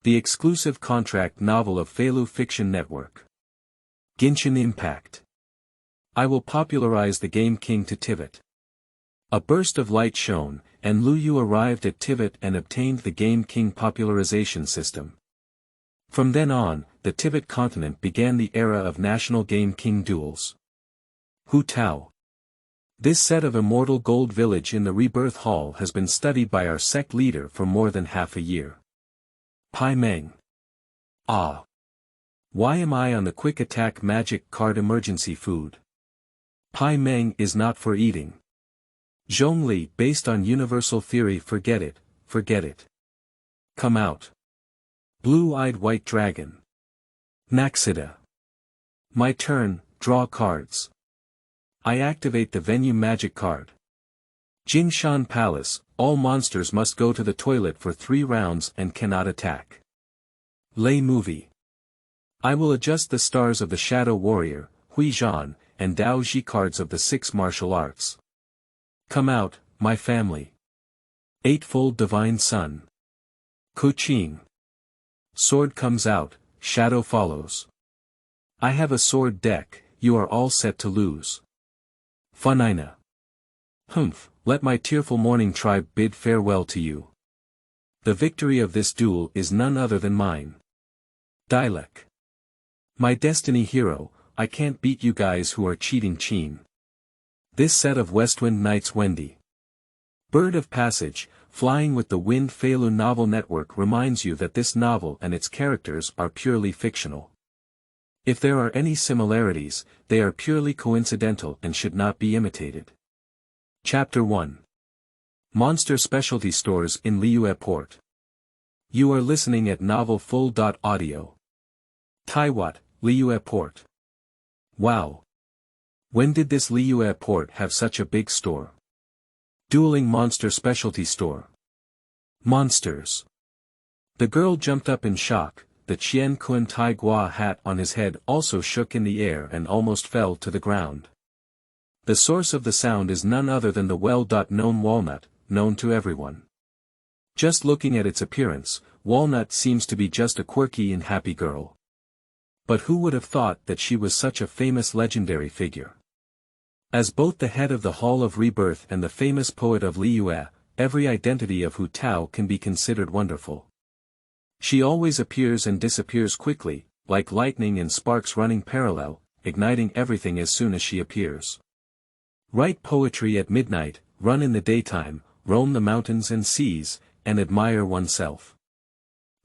The exclusive contract novel of Feilu Fiction Network. Genshin Impact. I will popularize the Game King to Tivat. A burst of light shone, and Liyue arrived at Tivat and obtained the Game King Popularization System. From then on, the Tivat continent began the era of national Game King duels. Hu Tao. This set of Immortal Gold Village in the Rebirth Hall has been studied by our sect leader for more than half a year. Pai Meng. Ah. Why am I on the quick attack magic card emergency food? Pai Meng is not for eating. Zhongli based on universal theory forget it, forget it. Come out. Blue-eyed white dragon. Naxida. My turn, draw cards. I activate the venue magic card. Jingshan Palace, all monsters must go to the toilet for 3 rounds and cannot attack. Lei movie. I will adjust the stars of the Shadow Warrior, Hui Zhan, and Dao Ji cards of the 6 martial arts. Come out, my family. Eightfold Divine Sun. Kuqing. Sword comes out, shadow follows. I have a sword deck, you are all set to lose. Funina. Humph, let my tearful mourning tribe bid farewell to you. The victory of this duel is none other than mine. Dialek. My destiny hero, I can't beat you guys who are cheating Chin. This set of Westwind Knights Wendy. Bird of Passage, Flying with the Wind Feilu Novel Network reminds you that this novel and its characters are purely fictional. If there are any similarities, they are purely coincidental and should not be imitated. Chapter 1. Monster Specialty Stores in Liyue Port. You are listening at Novel Full.audio. Tivat, Liyue Port. Wow. When did this Liyue Port have such a big store? Dueling Monster Specialty Store. Monsters. The girl jumped up in shock. The Qian Kun Tai Gua hat on his head also shook in the air and almost fell to the ground. The source of the sound is none other than the well-known Walnut, known to everyone. Just looking at its appearance, Walnut seems to be just a quirky and happy girl. But who would have thought that she was such a famous legendary figure? As both the head of the Hall of Rebirth and the famous poet of Liyue, every identity of Hu Tao can be considered wonderful. She always appears and disappears quickly, like lightning and sparks running parallel, igniting everything as soon as she appears. Write poetry at midnight, run in the daytime, roam the mountains and seas, and admire oneself.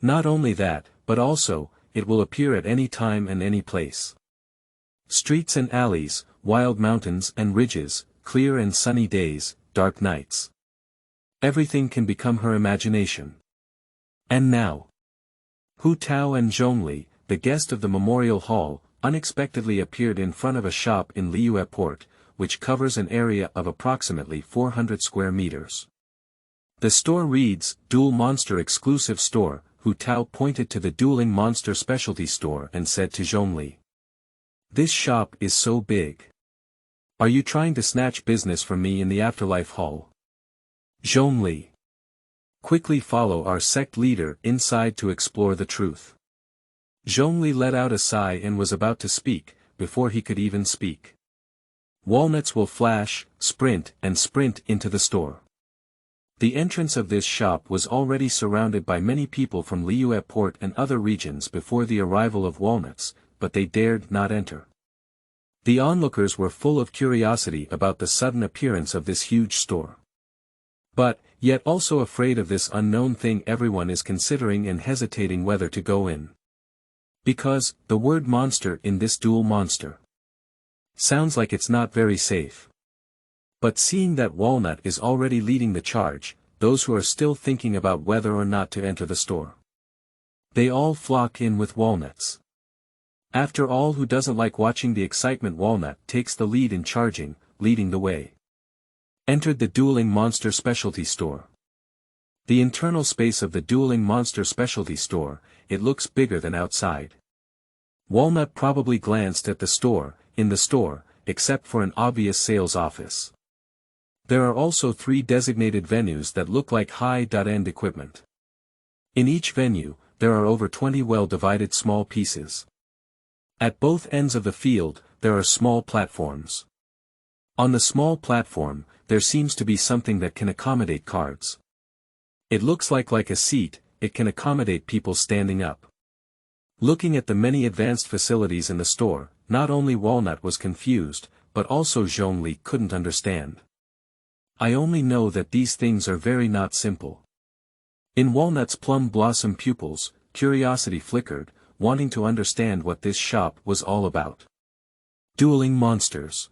Not only that, but also, it will appear at any time and any place. Streets and alleys, wild mountains and ridges, clear and sunny days, dark nights. Everything can become her imagination. And now, Hu Tao and Zhongli, the guest of the Memorial Hall, unexpectedly appeared in front of a shop in Liyue Port, which covers an area of approximately 400 square meters. The store reads, Duel Monster Exclusive Store. Hu Tao pointed to the Dueling Monster Specialty Store and said to Zhongli. This shop is so big. Are you trying to snatch business from me in the Afterlife Hall? Zhongli. Quickly follow our sect leader inside to explore the truth. Zhongli let out a sigh and was about to speak, before he could even speak. Walnuts will flash, sprint into the store. The entrance of this shop was already surrounded by many people from Liyue Port and other regions before the arrival of Walnuts, but they dared not enter. The onlookers were full of curiosity about the sudden appearance of this huge store. But, yet also afraid of this unknown thing everyone is considering and hesitating whether to go in. Because, the word monster in this duel monster sounds like it's not very safe. But seeing that Walnut is already leading the charge, those who are still thinking about whether or not to enter the store, they all flock in with Walnuts. After all, who doesn't like watching the excitement? Walnut takes the lead in charging, leading the way. Entered the Dueling Monster Specialty Store. The internal space of the Dueling Monster Specialty Store, it looks bigger than outside. Walnut probably glanced at the store, except for an obvious sales office. There are also 3 designated venues that look like high-end equipment. In each venue, there are over 20 well-divided small pieces. At both ends of the field, there are small platforms. On the small platform, there seems to be something that can accommodate cards. It looks like a seat, it can accommodate people standing up. Looking at the many advanced facilities in the store, not only Walnut was confused, but also Zhongli couldn't understand. I only know that these things are very not simple. In Walnut's plum blossom pupils, curiosity flickered, wanting to understand what this shop was all about. Dueling monsters.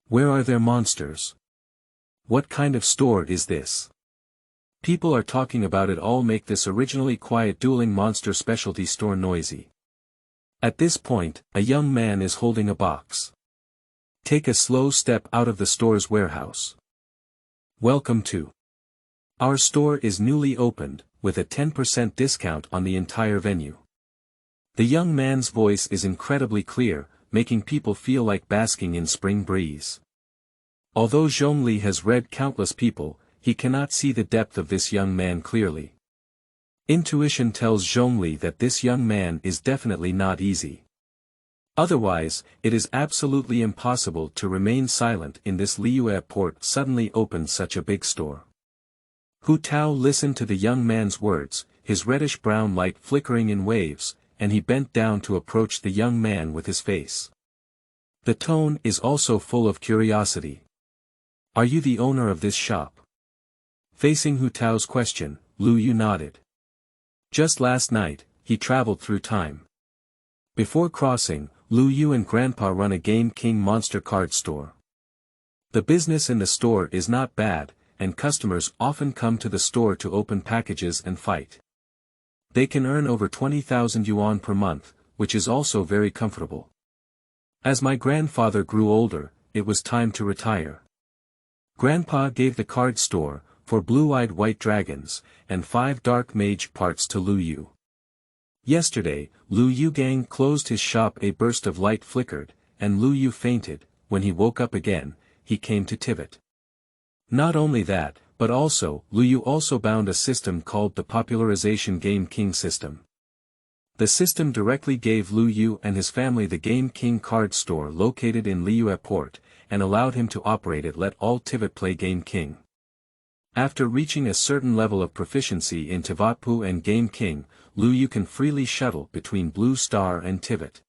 Where are their monsters? What kind of store is this? People are talking about it all make this originally quiet dueling monster specialty store noisy. At this point, a young man is holding a box. Take a slow step out of the store's warehouse. Welcome to. Our store is newly opened, with a 10% discount on the entire venue. The young man's voice is incredibly clear, making people feel like basking in spring breeze. Although Zhongli has read countless people, he cannot see the depth of this young man clearly. Intuition tells Zhongli that this young man is definitely not easy. Otherwise, it is absolutely impossible to remain silent in this Liyue port suddenly opened such a big store. Hu Tao listened to the young man's words, his reddish-brown light flickering in waves, and he bent down to approach the young man with his face. The tone is also full of curiosity. Are you the owner of this shop? Facing Hu Tao's question, Liyue nodded. Just last night, he traveled through time. Before crossing, Liyue and Grandpa run a Game King monster card store. The business in the store is not bad, and customers often come to the store to open packages and fight. They can earn over 20,000 yuan per month, which is also very comfortable. As my grandfather grew older, it was time to retire. Grandpa gave the card store, for blue-eyed white dragons, and 5 dark mage parts to Liyue. Yesterday, Liyue Gang closed his shop. A burst of light flickered, and Liyue fainted. When he woke up again, he came to Tivat. Not only that, but also, Liyue also bound a system called the Popularization Game King System. The system directly gave Liyue and his family the Game King card store located in Liyue Port, and allowed him to operate it. Let all Tivat play Game King. After reaching a certain level of proficiency in Tivatpu and Game King, Liyue can freely shuttle between Blue Star and Tivat.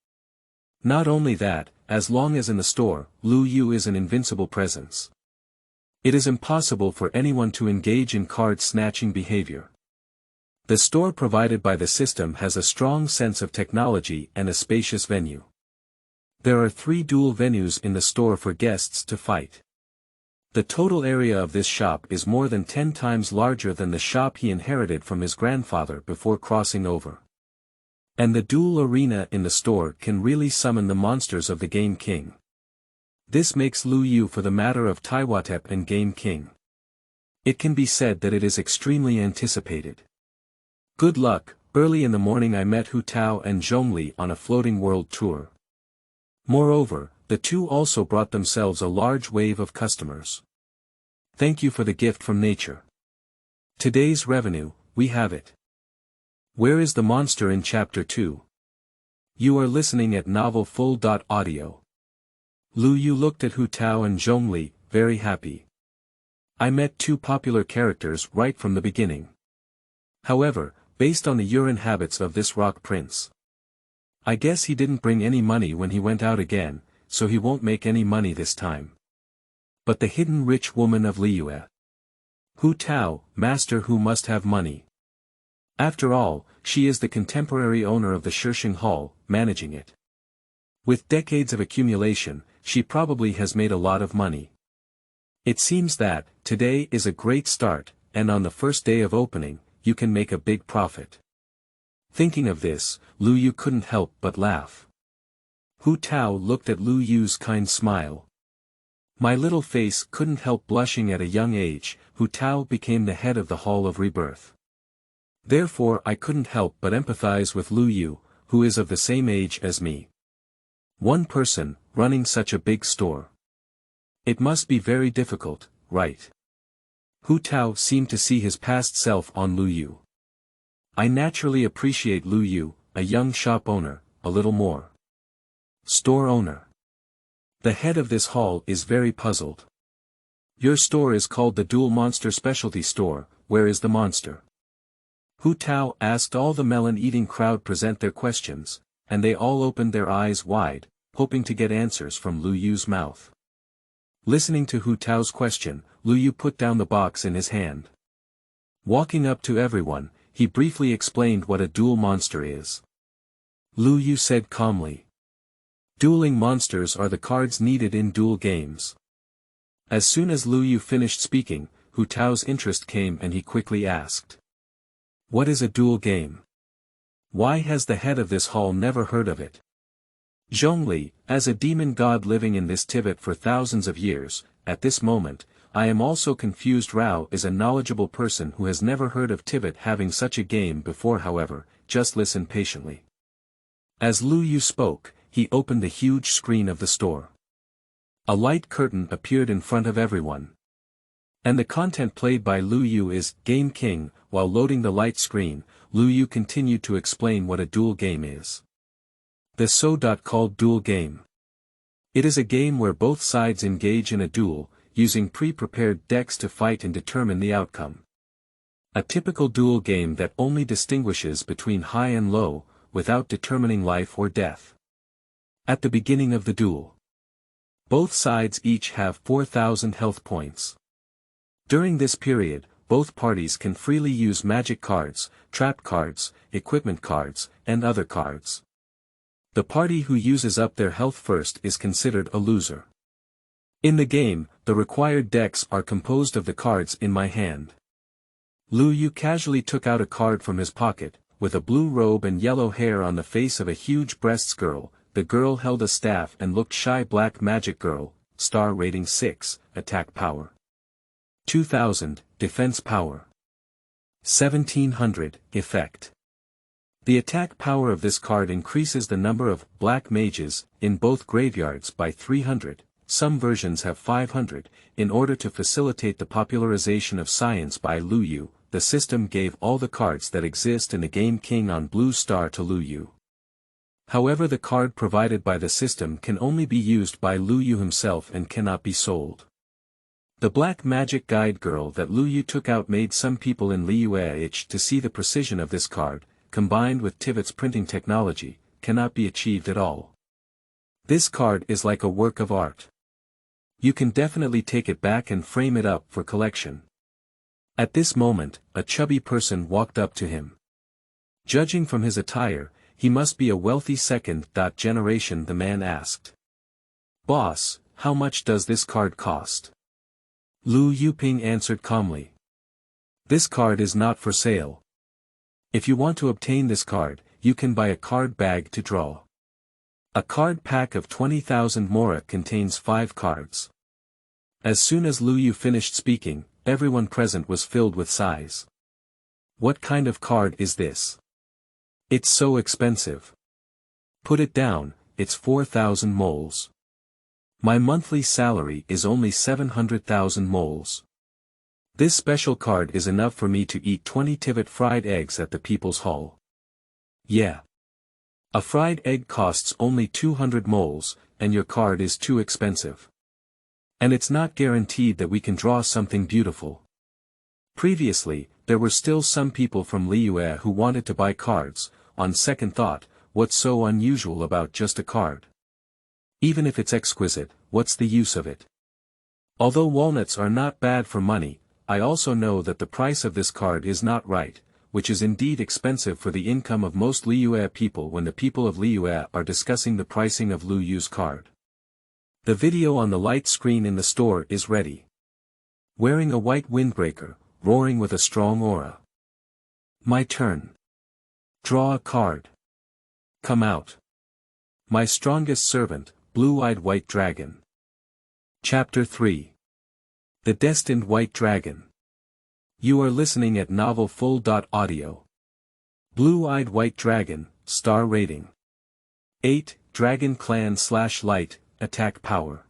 Not only that, as long as in the store, Liyue is an invincible presence. It is impossible for anyone to engage in card-snatching behavior. The store provided by the system has a strong sense of technology and a spacious venue. There are 3 dual venues in the store for guests to fight. The total area of this shop is more than 10 times larger than the shop he inherited from his grandfather before crossing over. And the duel arena in the store can really summon the monsters of the Game King. This makes Liyue for the matter of Tivat and Game King. It can be said that it is extremely anticipated. Good luck. Early in the morning I met Hu Tao and Zhongli on a floating world tour. Moreover, the two also brought themselves a large wave of customers. Thank you for the gift from nature. Today's revenue, we have it. Where is the monster in Chapter 2? You are listening at Novel Full.audio. Liyue looked at Hu Tao and Zhongli, very happy. I met 2 popular characters right from the beginning. However, based on the urine habits of this rock prince, I guess he didn't bring any money when he went out again, so he won't make any money this time. But the hidden rich woman of Liyue. Hu Tao, master who must have money. After all, she is the contemporary owner of the Shishing Hall, managing it. With decades of accumulation, she probably has made a lot of money. It seems that, today is a great start, and on the first day of opening, you can make a big profit. Thinking of this, Liyue couldn't help but laugh. Hu Tao looked at Liyue's kind smile. My little face couldn't help blushing. At a young age, Hu Tao became the head of the Hall of Rebirth. Therefore I couldn't help but empathize with Liyue, who is of the same age as me. One person, running such a big store. It must be very difficult, right? Hu Tao seemed to see his past self on Liyue. I naturally appreciate Liyue, a young shop owner, a little more. Store owner. The head of this hall is very puzzled. Your store is called the Duel Monster Specialty Store, where is the monster? Hu Tao asked all the melon-eating crowd present their questions, and they all opened their eyes wide, hoping to get answers from Liyue's mouth. Listening to Hu Tao's question, Liyue put down the box in his hand. Walking up to everyone, he briefly explained what a duel monster is. Liyue said calmly. Dueling monsters are the cards needed in duel games. As soon as Liyue finished speaking, Hu Tao's interest came and he quickly asked. What is a duel game? Why has the head of this hall never heard of it? Zhongli, as a demon god living in this Tivat for thousands of years, at this moment, I am also confused. Rao is a knowledgeable person who has never heard of Tivat having such a game before. However, just listen patiently. As Liyue spoke, he opened the huge screen of the store. A light curtain appeared in front of everyone. And the content played by Liyue is Game King. While loading the light screen, Liyue continued to explain what a duel game is. The so-called duel game. It is a game where both sides engage in a duel, using pre-prepared decks to fight and determine the outcome. A typical duel game that only distinguishes between high and low, without determining life or death. At the beginning of the duel, both sides each have 4,000 health points. During this period, both parties can freely use magic cards, trap cards, equipment cards, and other cards. The party who uses up their health first is considered a loser. In the game, the required decks are composed of the cards in my hand. Liyue casually took out a card from his pocket, with a blue robe and yellow hair on the face of a huge breasts girl. The girl held a staff and looked shy. Black magic girl, star rating 6, attack power 2000, defense power 1700, effect. The attack power of this card increases the number of black mages in both graveyards by 300, some versions have 500, in order to facilitate the popularization of science by Liyue. The system gave all the cards that exist in the Game King on blue star to Liyue. However, the card provided by the system can only be used by Liyue himself and cannot be sold. The black magic guide girl that Liyue took out made some people in Liyue itch to see the precision of this card, combined with Tivat's printing technology, cannot be achieved at all. This card is like a work of art. You can definitely take it back and frame it up for collection. At this moment, a chubby person walked up to him. Judging from his attire, he must be a wealthy second generation. The man asked. Boss, how much does this card cost? Liyue Ping answered calmly. This card is not for sale. If you want to obtain this card, you can buy a card bag to draw. A card pack of 20,000 mora contains 5 cards. As soon as Liyue finished speaking, everyone present was filled with sighs. What kind of card is this? It's so expensive. Put it down, it's 4,000 moles. My monthly salary is only 700,000 moles. This special card is enough for me to eat 20 Tivat fried eggs at the People's Hall. Yeah. A fried egg costs only 200 moles, and your card is too expensive. And it's not guaranteed that we can draw something beautiful. Previously, there were still some people from Liyue who wanted to buy cards. On second thought, what's so unusual about just a card? Even if it's exquisite, what's the use of it? Although walnuts are not bad for money, I also know that the price of this card is not right, which is indeed expensive for the income of most Liyue people. When the people of Liyue are discussing the pricing of Liyue's card. The video on the light screen in the store is ready. Wearing a white windbreaker, roaring with a strong aura. My turn. Draw a card. Come out. My strongest servant, blue-eyed white dragon. Chapter 3. The Destined White Dragon. You are listening at Novel Full. Audio. Blue-eyed white dragon, star rating 8, Dragon Clan / Light, attack power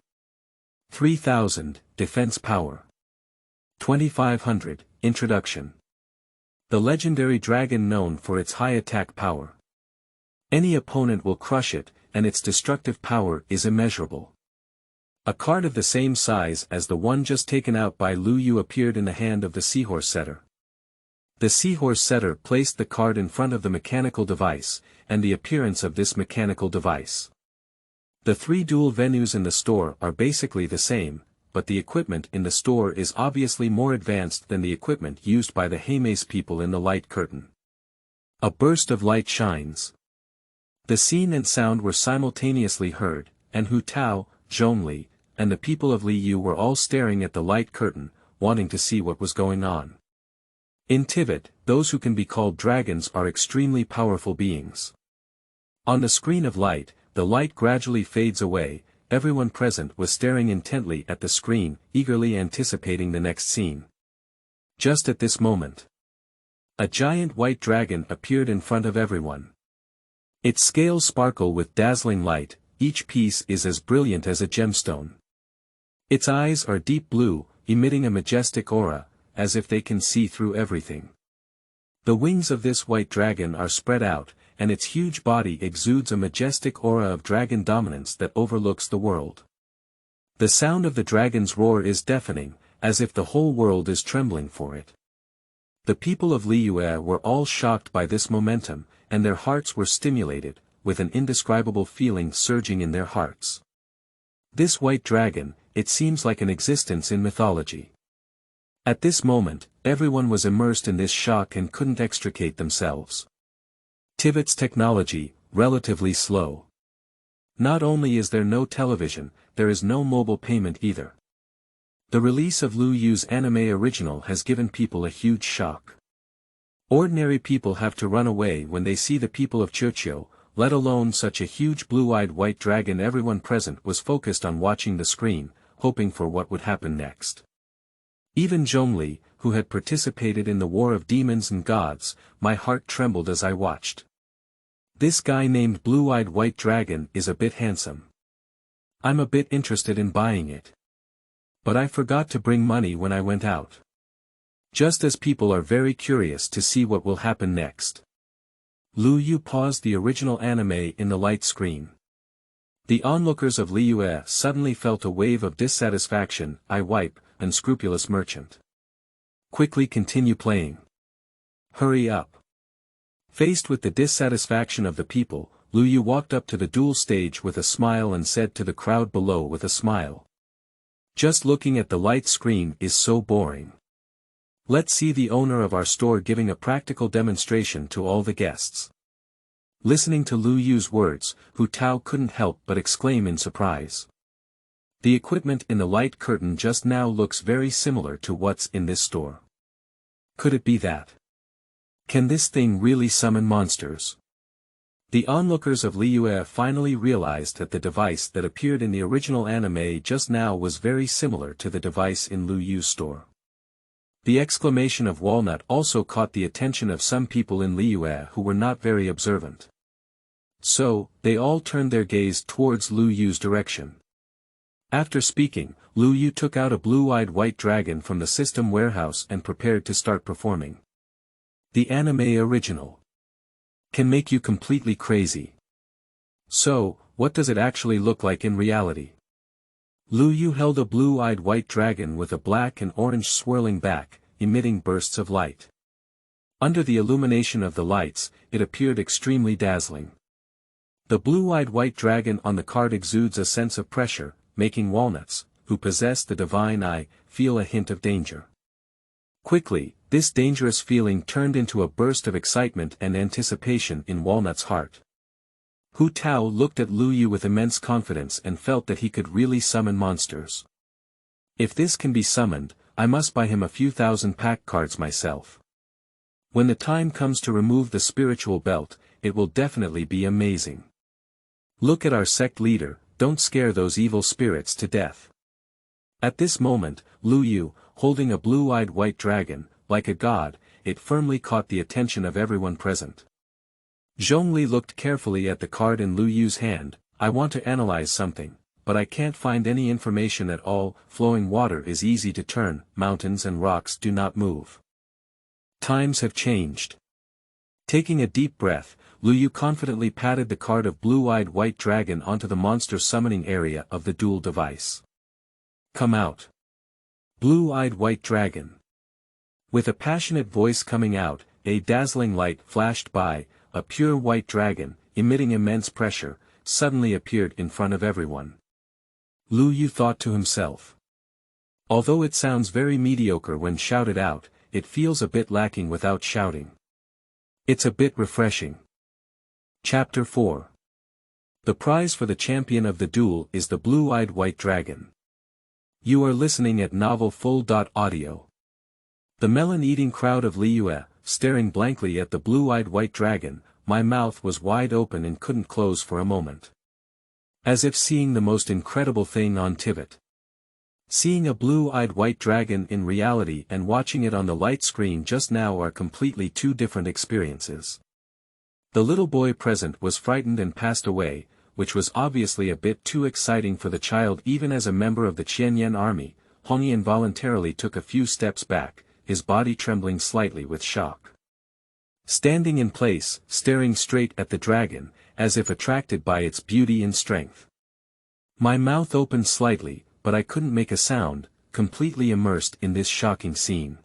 3000, defense power 2500, introduction. The legendary dragon known for its high attack power. Any opponent will crush it, and its destructive power is immeasurable. A card of the same size as the one just taken out by Liyue appeared in the hand of the seahorse setter. The seahorse setter placed the card in front of the mechanical device, and the appearance of this mechanical device. The 3 duel venues in the store are basically the same, but the equipment in the store is obviously more advanced than the equipment used by the Heimace people in the light curtain. A burst of light shines. The scene and sound were simultaneously heard, and Hu Tao, Zhongli, and the people of Liyue were all staring at the light curtain, wanting to see what was going on. In Tivat, those who can be called dragons are extremely powerful beings. On the screen of light, the light gradually fades away. Everyone present was staring intently at the screen, eagerly anticipating the next scene. Just at this moment, a giant white dragon appeared in front of everyone. Its scales sparkle with dazzling light, each piece is as brilliant as a gemstone. Its eyes are deep blue, emitting a majestic aura, as if they can see through everything. The wings of this white dragon are spread out, and its huge body exudes a majestic aura of dragon dominance that overlooks the world. The sound of the dragon's roar is deafening, as if the whole world is trembling for it. The people of Liyue were all shocked by this momentum, and their hearts were stimulated, with an indescribable feeling surging in their hearts. This white dragon, it seems like an existence in mythology. At this moment, everyone was immersed in this shock and couldn't extricate themselves. Tivat's technology, relatively slow. Not only is there no television, there is no mobile payment either. The release of Liyue's anime original has given people a huge shock. Ordinary people have to run away when they see the people of Churchill, let alone such a huge blue-eyed white dragon. Everyone present was focused on watching the screen, hoping for what would happen next. Even Zhongli, who had participated in the War of Demons and Gods, my heart trembled as I watched. This guy named Blue-Eyed White Dragon is a bit handsome. I'm a bit interested in buying it. But I forgot to bring money when I went out. Just as people are very curious to see what will happen next. Liyue paused the original anime in the light screen. The onlookers of Liyue suddenly felt a wave of dissatisfaction. I wipe, unscrupulous merchant. Quickly continue playing. Hurry up. Faced with the dissatisfaction of the people, Liyue walked up to the duel stage with a smile and said to the crowd below with a smile. Just looking at the light screen is so boring. Let's see the owner of our store giving a practical demonstration to all the guests. Listening to Liyue's words, Hu Tao couldn't help but exclaim in surprise. The equipment in the light curtain just now looks very similar to what's in this store. Could it be that? Can this thing really summon monsters? The onlookers of Liyue finally realized that the device that appeared in the original anime just now was very similar to the device in Liyue's store. The exclamation of Walnut also caught the attention of some people in Liyue who were not very observant. So, they all turned their gaze towards Liyue's direction. After speaking, Liyue took out a blue-eyed white dragon from the system warehouse and prepared to start performing. The anime original can make you completely crazy. So, what does it actually look like in reality? Liyue held a blue-eyed white dragon with a black and orange swirling back, emitting bursts of light. Under the illumination of the lights, it appeared extremely dazzling. The blue-eyed white dragon on the card exudes a sense of pressure, making Walnuts, who possess the divine eye, feel a hint of danger. Quickly, this dangerous feeling turned into a burst of excitement and anticipation in Walnut's heart. Hu Tao looked at Liyue with immense confidence and felt that he could really summon monsters. If this can be summoned, I must buy him a few thousand pack cards myself. When the time comes to remove the spiritual belt, it will definitely be amazing. Look at our sect leader, don't scare those evil spirits to death. At this moment, Liyue, holding a blue-eyed white dragon, like a god, it firmly caught the attention of everyone present. Zhongli looked carefully at the card in Liyue's hand. I want to analyze something, but I can't find any information at all. Flowing water is easy to turn, mountains and rocks do not move. Times have changed. Taking a deep breath, Liyue confidently patted the card of blue-eyed white dragon onto the monster summoning area of the duel device. Come out. Blue-eyed white dragon. With a passionate voice coming out, a dazzling light flashed by, a pure white dragon, emitting immense pressure, suddenly appeared in front of everyone. Liyue thought to himself. Although it sounds very mediocre when shouted out, it feels a bit lacking without shouting. It's a bit refreshing. Chapter 4. The prize for the champion of the duel is the blue-eyed white dragon. You are listening at Novel Full.audio. The melon-eating crowd of Liyue, staring blankly at the blue-eyed white dragon, my mouth was wide open and couldn't close for a moment. As if seeing the most incredible thing on Tivat. Seeing a blue-eyed white dragon in reality and watching it on the light screen just now are completely two different experiences. The little boy present was frightened and passed away, which was obviously a bit too exciting for the child. Even as a member of the Qianyan army, Hongyi involuntarily took a few steps back, his body trembling slightly with shock. Standing in place, staring straight at the dragon, as if attracted by its beauty and strength. My mouth opened slightly, but I couldn't make a sound, completely immersed in this shocking scene.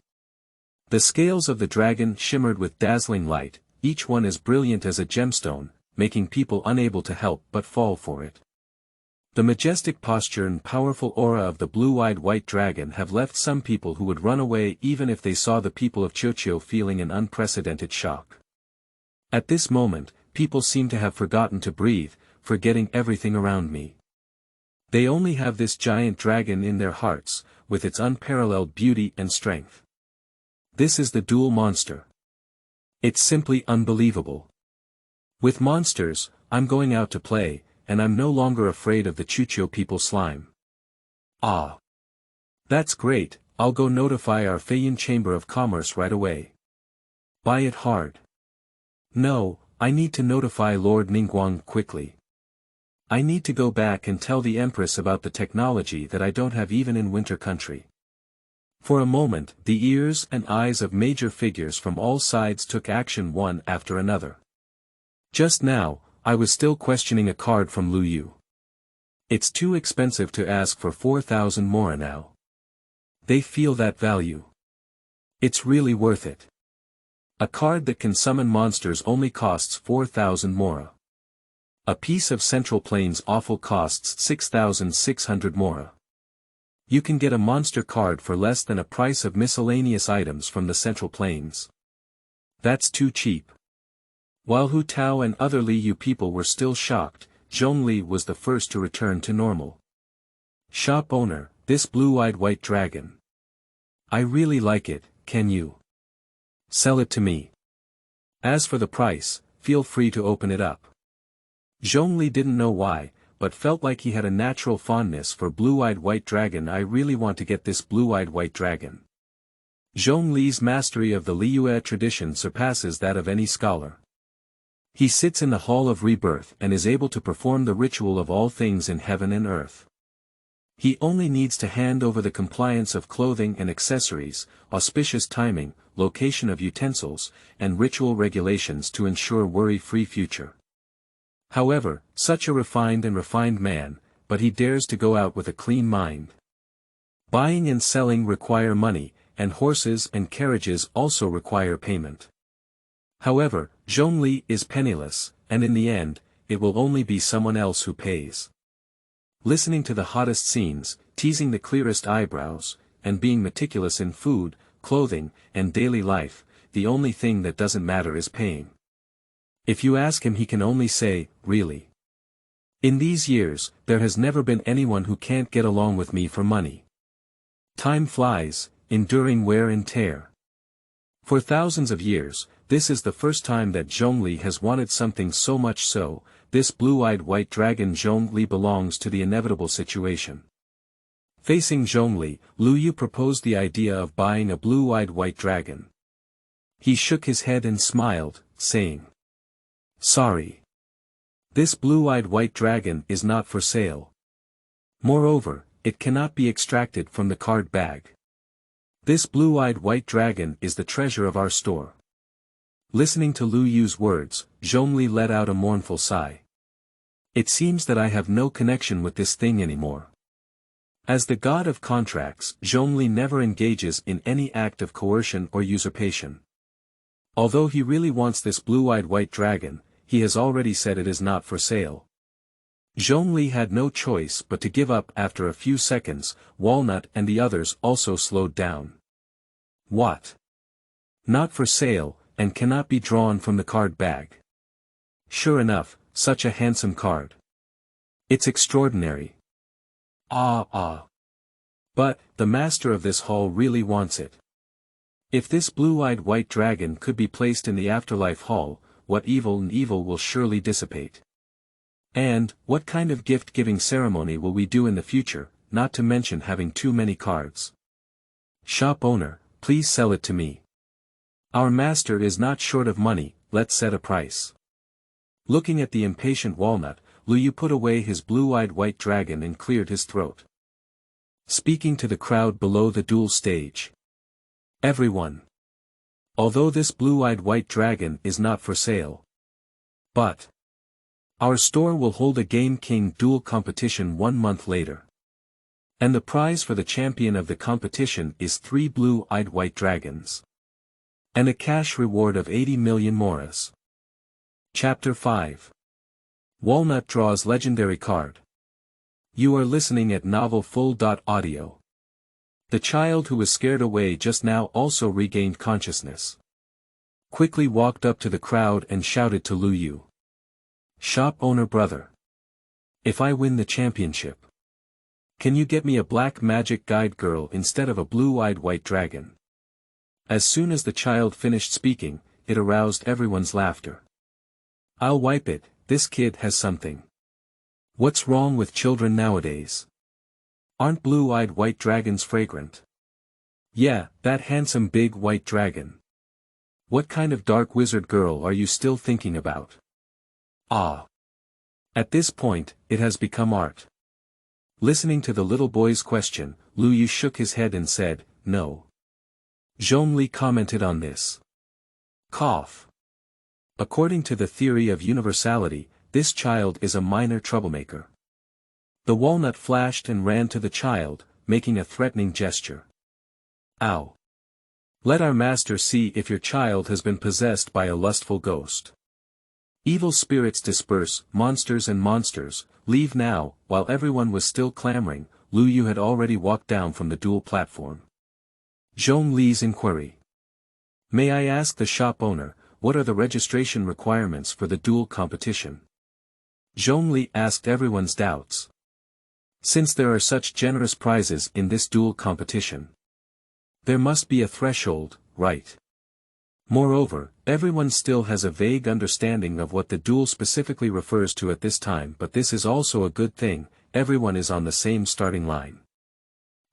The scales of the dragon shimmered with dazzling light, each one as brilliant as a gemstone, making people unable to help but fall for it. The majestic posture and powerful aura of the blue-eyed white dragon have left some people who would run away even if they saw the people of Qiuqiu feeling an unprecedented shock. At this moment, people seem to have forgotten to breathe, forgetting everything around me. They only have this giant dragon in their hearts, with its unparalleled beauty and strength. This is the duel monster. It's simply unbelievable. With monsters, I'm going out to play, and I'm no longer afraid of the Qiuqiu people slime. Ah. That's great, I'll go notify our Feiyun Chamber of Commerce right away. Buy it hard. No, I need to notify Lord Ningguang quickly. I need to go back and tell the Empress about the technology that I don't have even in Winter Country. For a moment, the ears and eyes of major figures from all sides took action one after another. Just now, I was still questioning a card from Liyue. It's too expensive to ask for 4,000 mora now. They feel that value. It's really worth it. A card that can summon monsters only costs 4,000 mora. A piece of Central Plains offal costs 6,600 mora. You can get a monster card for less than a price of miscellaneous items from the Central Plains. That's too cheap. While Hu Tao and other Liyue people were still shocked, Zhongli was the first to return to normal. Shop owner, this blue-eyed white dragon. I really like it, can you sell it to me? As for the price, feel free to open it up. Zhongli didn't know why, but felt like he had a natural fondness for blue-eyed white dragon. I really want to get this blue-eyed white dragon. Zhongli's mastery of the Liyue tradition surpasses that of any scholar. He sits in the Hall of Rebirth and is able to perform the ritual of all things in heaven and earth. He only needs to hand over the compliance of clothing and accessories, auspicious timing, location of utensils, and ritual regulations to ensure worry-free future. However, such a refined man, but he dares to go out with a clean mind. Buying and selling require money, and horses and carriages also require payment. However, Zhongli is penniless, and in the end, it will only be someone else who pays. Listening to the hottest scenes, teasing the clearest eyebrows, and being meticulous in food, clothing, and daily life, the only thing that doesn't matter is paying. If you ask him, he can only say, really. In these years, there has never been anyone who can't get along with me for money. Time flies, enduring wear and tear. For thousands of years, this is the first time that Zhongli has wanted something so much so, this blue-eyed white dragon. Zhongli belongs to the inevitable situation. Facing Zhongli, Liyue proposed the idea of buying a blue-eyed white dragon. He shook his head and smiled, saying, "Sorry. This blue-eyed white dragon is not for sale. Moreover, it cannot be extracted from the card bag. This blue-eyed white dragon is the treasure of our store. Listening to Liyue's words, Zhongli let out a mournful sigh. It seems that I have no connection with this thing anymore. As the god of contracts, Zhongli never engages in any act of coercion or usurpation. Although he really wants this blue-eyed white dragon, he has already said it is not for sale. Zhongli had no choice but to give up after a few seconds. Walnut and the others also slowed down. What? Not for sale, and cannot be drawn from the card bag. Sure enough, such a handsome card. It's extraordinary. But, the master of this hall really wants it. If this blue-eyed white dragon could be placed in the afterlife hall, what evil and evil will surely dissipate. And, what kind of gift-giving ceremony will we do in the future, not to mention having too many cards? Shop owner, please sell it to me. Our master is not short of money, let's set a price. Looking at the impatient Walnut, Liyue put away his blue-eyed white dragon and cleared his throat. Speaking to the crowd below the duel stage. Everyone. Although this blue-eyed white dragon is not for sale. But our store will hold a Game King duel competition 1 month later. And the prize for the champion of the competition is 3 blue-eyed white dragons. And a cash reward of 80 million moras. Chapter 5. Walnut draws legendary card. You are listening at novelfull.audio. The child who was scared away just now also regained consciousness. Quickly walked up to the crowd and shouted to Liyue. Shop owner brother. If I win the championship, can you get me a black magic guide girl instead of a blue-eyed white dragon? As soon as the child finished speaking, it aroused everyone's laughter. I'll wipe it, this kid has something. What's wrong with children nowadays? Aren't blue-eyed white dragons fragrant? Yeah, that handsome big white dragon. What kind of dark wizard girl are you still thinking about? At this point, it has become art. Listening to the little boy's question, Liyue shook his head and said, no. Zhongli commented on this. Cough. According to the theory of universality, this child is a minor troublemaker. The walnut flashed and ran to the child, making a threatening gesture. Ow. Let our master see if your child has been possessed by a lustful ghost. Evil spirits disperse, monsters and monsters, leave now. While everyone was still clamoring, Liyue had already walked down from the duel platform. Zhongli's inquiry. May I ask the shop owner, what are the registration requirements for the duel competition? Zhongli asked everyone's doubts. Since there are such generous prizes in this duel competition, there must be a threshold, right? Moreover, everyone still has a vague understanding of what the duel specifically refers to at this time, but this is also a good thing, everyone is on the same starting line.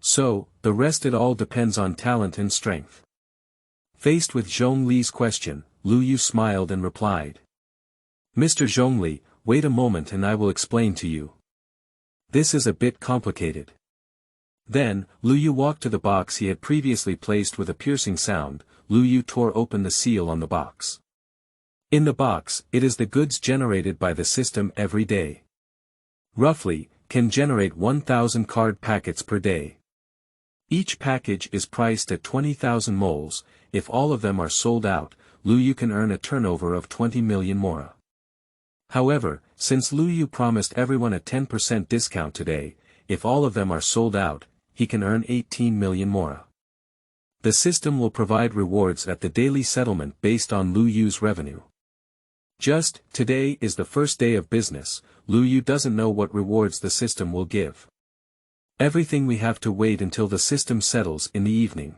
So, the rest it all depends on talent and strength. Faced with Zhongli's question, Liyue smiled and replied. Mr. Zhongli, wait a moment and I will explain to you. This is a bit complicated. Then, Liyue walked to the box he had previously placed with a piercing sound. Liyue tore open the seal on the box. In the box, it is the goods generated by the system every day. Roughly, can generate 1,000 card packets per day. Each package is priced at 20,000 moles. If all of them are sold out, Liyue can earn a turnover of 20 million mora. However, since Liyue promised everyone a 10% discount today, if all of them are sold out, he can earn 18 million mora. The system will provide rewards at the daily settlement based on Liyue's revenue. Just, today is the first day of business, Liyue doesn't know what rewards the system will give. Everything we have to wait until the system settles in the evening.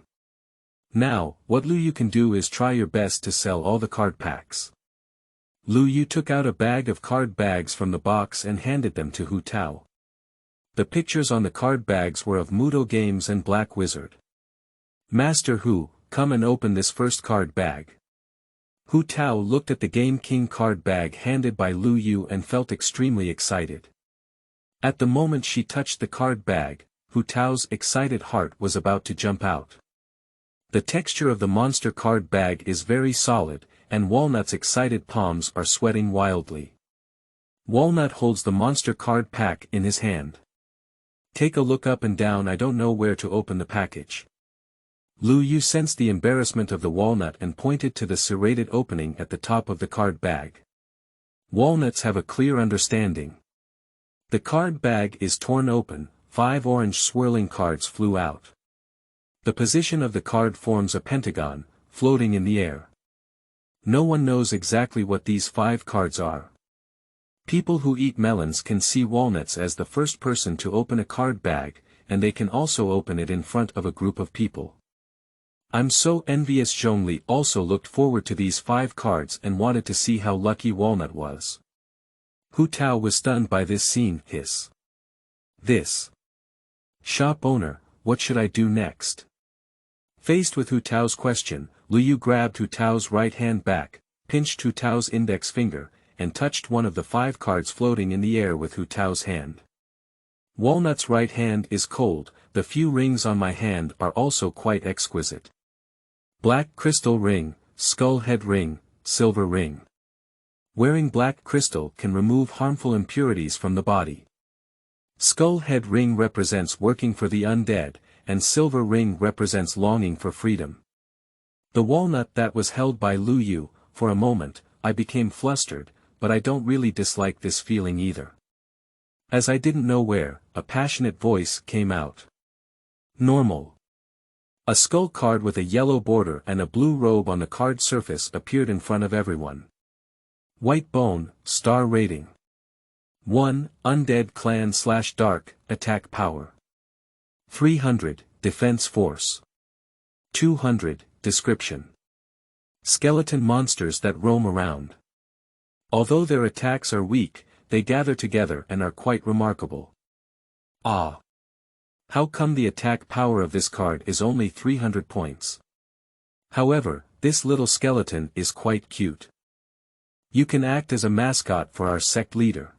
Now, what Liyue can do is try your best to sell all the card packs. Liyue took out a bag of card bags from the box and handed them to Hu Tao. The pictures on the card bags were of Mudo Games and Black Wizard. Master Hu, come and open this first card bag. Hu Tao looked at the Game King card bag handed by Liyue and felt extremely excited. At the moment she touched the card bag, Hu Tao's excited heart was about to jump out. The texture of the monster card bag is very solid, and Walnut's excited palms are sweating wildly. Walnut holds the monster card pack in his hand. Take a look up and down. I don't know where to open the package. Liyue sensed the embarrassment of the Walnut and pointed to the serrated opening at the top of the card bag. Walnuts have a clear understanding. The card bag is torn open, 5 orange swirling cards flew out. The position of the card forms a pentagon, floating in the air. No one knows exactly what these 5 cards are. People who eat melons can see Walnuts as the first person to open a card bag, and they can also open it in front of a group of people. I'm so envious. Zhongli also looked forward to these 5 cards and wanted to see how lucky Walnut was. Hu Tao was stunned by this scene. This. Shop owner, what should I do next? Faced with Hu Tao's question, Liyue grabbed Hu Tao's right hand back, pinched Hu Tao's index finger, and touched one of the 5 cards floating in the air with Hu Tao's hand. Walnut's right hand is cold. The few rings on my hand are also quite exquisite. Black crystal ring, skull head ring, silver ring. Wearing black crystal can remove harmful impurities from the body. Skull head ring represents working for the undead, and silver ring represents longing for freedom. The walnut that was held by Liyue. For a moment, I became flustered, but I don't really dislike this feeling either. As I didn't know where, a passionate voice came out. Normal. A skull card with a yellow border and a blue robe on the card surface appeared in front of everyone. White bone, star rating. 1, Undead Clan / Dark, attack power. 300, defense force. 200, description. Skeleton monsters that roam around. Although their attacks are weak, they gather together and are quite remarkable. Ah! How come the attack power of this card is only 300 points? However, this little skeleton is quite cute. You can act as a mascot for our sect leader.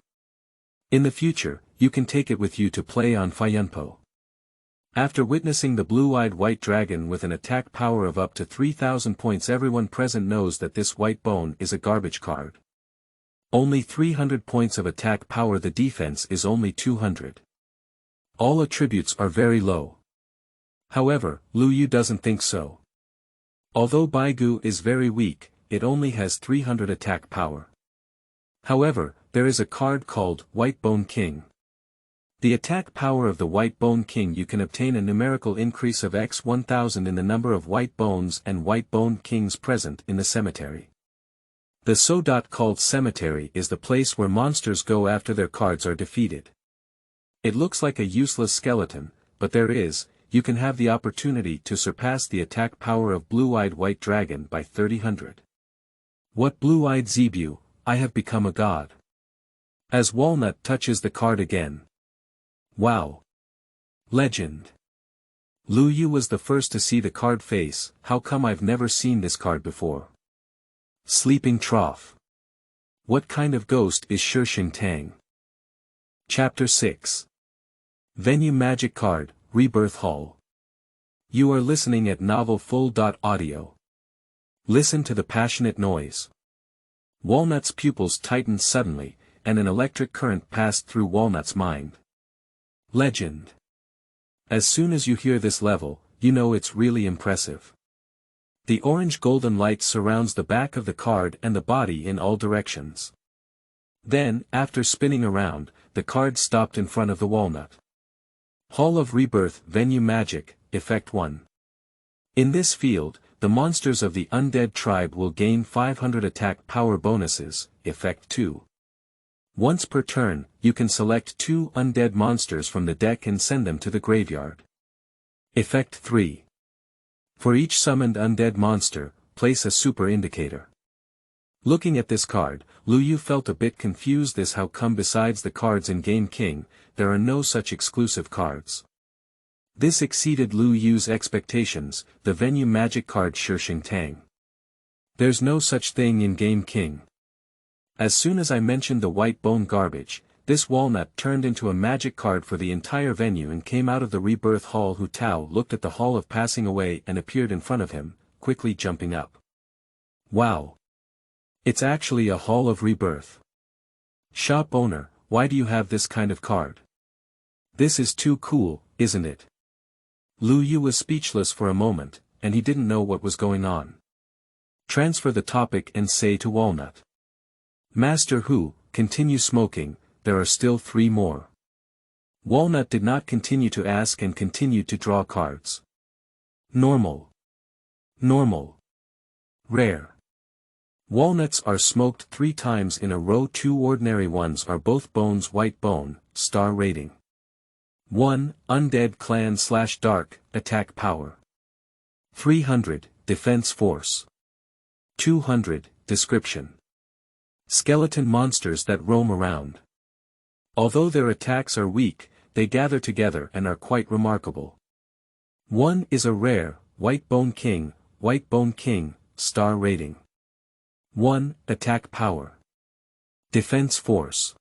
In the future, you can take it with you to play on Feilu. After witnessing the blue-eyed white dragon with an attack power of up to 3,000 points, everyone present knows that this white bone is a garbage card. Only 300 points of attack power. The defense is only 200. All attributes are very low. However, Liyue doesn't think so. Although Baigu is very weak, it only has 300 attack power. However, there is a card called White Bone King. The attack power of the White Bone King, you can obtain a numerical increase of x 1000 in the number of white bones and white bone kings present in the cemetery. The called cemetery is the place where monsters go after their cards are defeated. It looks like a useless skeleton, but you can have the opportunity to surpass the attack power of blue-eyed white dragon by 300. What blue-eyed Zebu, I have become a god. As Walnut touches the card again. Wow! Legend! Liyue was the first to see the card face. How come I've never seen this card before? Sleeping Trough. What kind of ghost is Tang? Chapter 6. Venue Magic Card, Rebirth Hall. You are listening at Novel Full.audio. Listen to the passionate noise. Walnut's pupils tightened suddenly, and an electric current passed through Walnut's mind. Legend. As soon as you hear this level, you know it's really impressive. The orange golden light surrounds the back of the card and the body in all directions. Then, after spinning around, the card stopped in front of the walnut. Hall of Rebirth Venue Magic, Effect 1. In this field, the monsters of the undead tribe will gain 500 attack power bonuses, Effect 2. Once per turn, you can select 2 undead monsters from the deck and send them to the graveyard. Effect 3. For each summoned undead monster, place a super indicator. Looking at this card, Liyue felt a bit confused. How come besides the cards in Game King, there are no such exclusive cards? This exceeded Liyue's expectations. The venue magic card Tang. There's no such thing in Game King. As soon as I mentioned the white bone garbage, this Walnut turned into a magic card for the entire venue and came out of the Rebirth Hall. Hu Tao looked at the Hall of Passing Away and appeared in front of him, quickly jumping up. Wow! It's actually a Hall of Rebirth. Shop owner, why do you have this kind of card? This is too cool, isn't it? Liyue was speechless for a moment, and he didn't know what was going on. Transfer the topic and say to Walnut. Master Hu, continue smoking, there are still 3 more. Walnut did not continue to ask and continued to draw cards. Normal. Normal. Rare. Walnuts are smoked 3 times in a row. 2 ordinary ones are both bones. White bone, star rating. 1. Undead clan / dark, attack power. 300, defense force. 200, description. Skeleton monsters that roam around. Although their attacks are weak, they gather together and are quite remarkable. 1 is a rare, White Bone King, star rating. 1, attack power. Defense force.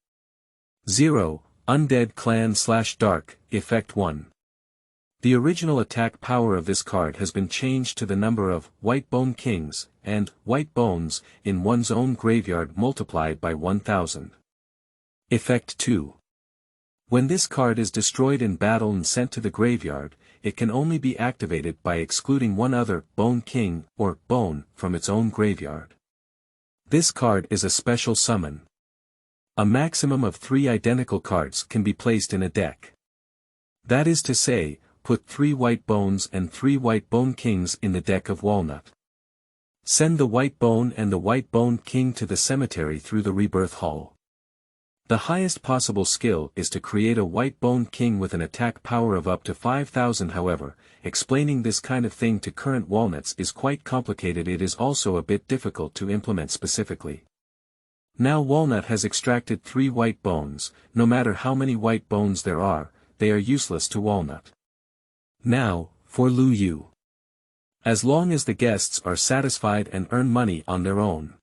0, Undead clan / dark, effect 1. The original attack power of this card has been changed to the number of White Bone Kings and White Bones in one's own graveyard multiplied by 1000. Effect 2. When this card is destroyed in battle and sent to the graveyard, it can only be activated by excluding one other Bone King or Bone from its own graveyard. This card is a special summon. A maximum of 3 identical cards can be placed in a deck. That is to say, put 3 White Bones and 3 White Bone Kings in the deck of Walnut. Send the White Bone and the White Bone King to the cemetery through the Rebirth Hall. The highest possible skill is to create a White Bone King with an attack power of up to 5000. However, explaining this kind of thing to current Walnuts is quite complicated. It is also a bit difficult to implement specifically. Now Walnut has extracted 3 White Bones. No matter how many White Bones there are, they are useless to Walnut. Now, for Liyue. As long as the guests are satisfied and earn money on their own.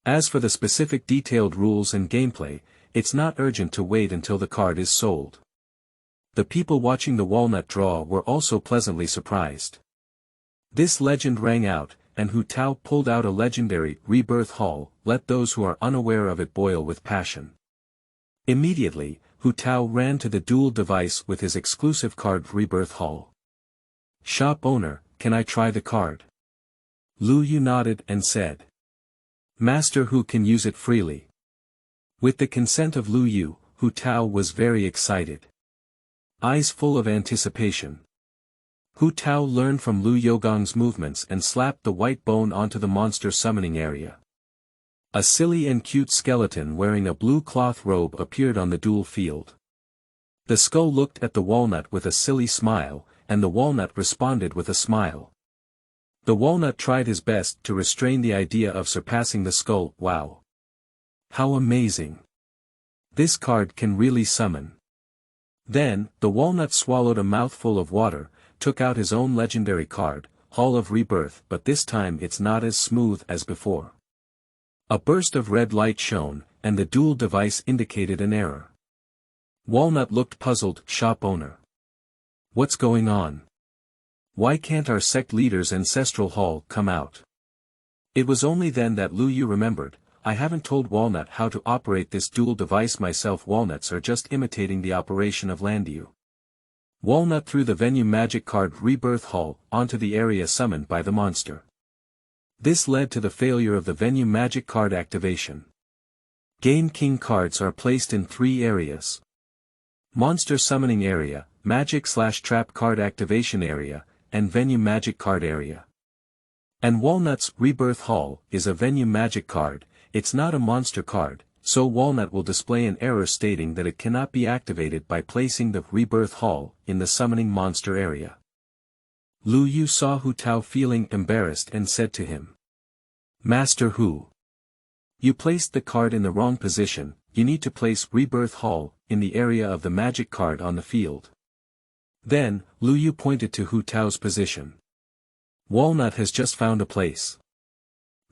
As for the specific detailed rules and gameplay, it's not urgent to wait until the card is sold. The people watching the Walnut draw were also pleasantly surprised. This legend rang out, and Hu Tao pulled out a legendary Rebirth Hall. Let those who are unaware of it boil with passion. Immediately, Hu Tao ran to the Duel device with his exclusive card Rebirth Hall. Shop owner, can I try the card? Liyue nodded and said. Master Hu can use it freely. With the consent of Liyue, Hu Tao was very excited. Eyes full of anticipation. Hu Tao learned from Lu Yogong's movements and slapped the White Bone onto the monster summoning area. A silly and cute skeleton wearing a blue cloth robe appeared on the duel field. The skull looked at the Walnut with a silly smile, and the Walnut responded with a smile. The Walnut tried his best to restrain the idea of surpassing the skull. Wow! How amazing! This card can really summon. Then, the Walnut swallowed a mouthful of water, took out his own legendary card, Hall of Rebirth, but this time it's not as smooth as before. A burst of red light shone, and the duel device indicated an error. Walnut looked puzzled. Shop owner. What's going on? Why can't our sect leader's ancestral hall come out? It was only then that Liyue remembered, I haven't told Walnut how to operate this duel device myself. Walnuts are just imitating the operation of Liyue. Walnut threw the venue magic card Rebirth Hall onto the area summoned by the monster. This led to the failure of the venue magic card activation. Game King cards are placed in 3 areas. Monster summoning area, magic/trap card activation area, and venue magic card area. And Walnut's Rebirth Hall is a venue magic card. It's not a monster card, so Walnut will display an error stating that it cannot be activated by placing the Rebirth Hall in the summoning monster area. Liyue saw Hu Tao feeling embarrassed and said to him. Master Hu. You placed the card in the wrong position. You need to place Rebirth Hall in the area of the magic card on the field. Then, Liyue pointed to Hu Tao's position. Walnut has just found a place.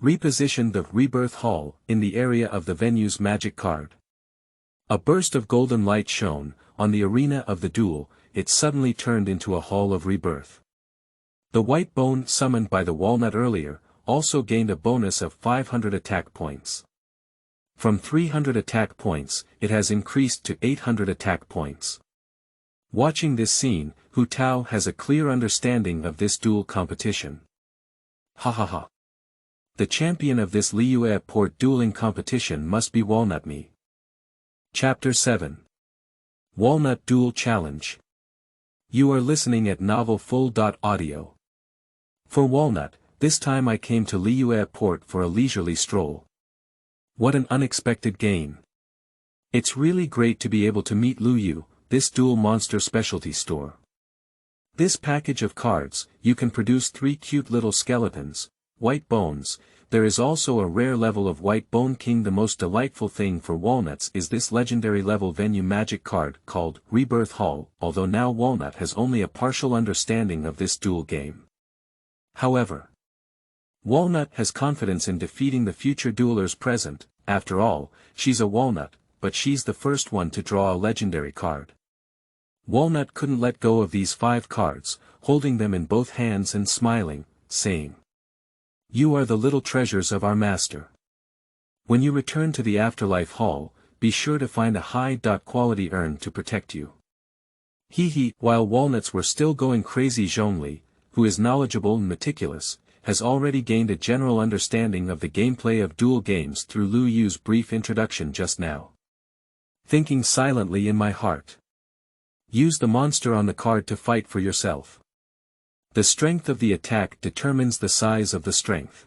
Reposition the Rebirth Hall in the area of the venue's magic card. A burst of golden light shone, on the arena of the duel, it suddenly turned into a hall of rebirth. The white bone summoned by the Walnut earlier, also gained a bonus of 500 attack points. From 300 attack points, it has increased to 800 attack points. Watching this scene, Hu Tao has a clear understanding of this duel competition. Ha ha ha. The champion of this Liyue port dueling competition must be Walnut me. Chapter 7. Walnut Duel Challenge. You are listening at novelfull.audio. For Walnut, this time I came to Liyue port for a leisurely stroll. What an unexpected gain. It's really great to be able to meet Liyue, this duel monster specialty store. This package of cards, you can produce 3 cute little skeletons, white bones. There is also a rare level of White Bone King. The most delightful thing for Walnuts is this legendary level venue magic card called Rebirth Hall, although now Walnut has only a partial understanding of this duel game. However, Walnut has confidence in defeating the future duelers present. After all, she's a Walnut, but she's the first one to draw a legendary card. Walnut couldn't let go of these 5 cards, holding them in both hands and smiling, saying, "You are the little treasures of our master. When you return to the Afterlife Hall, be sure to find a high-quality urn to protect you." Hee. While Walnuts were still going crazy, Zhongli, who is knowledgeable and meticulous, has already gained a general understanding of the gameplay of duel games through Liyue's brief introduction just now. Thinking silently in my heart. Use the monster on the card to fight for yourself. The strength of the attack determines the size of the strength.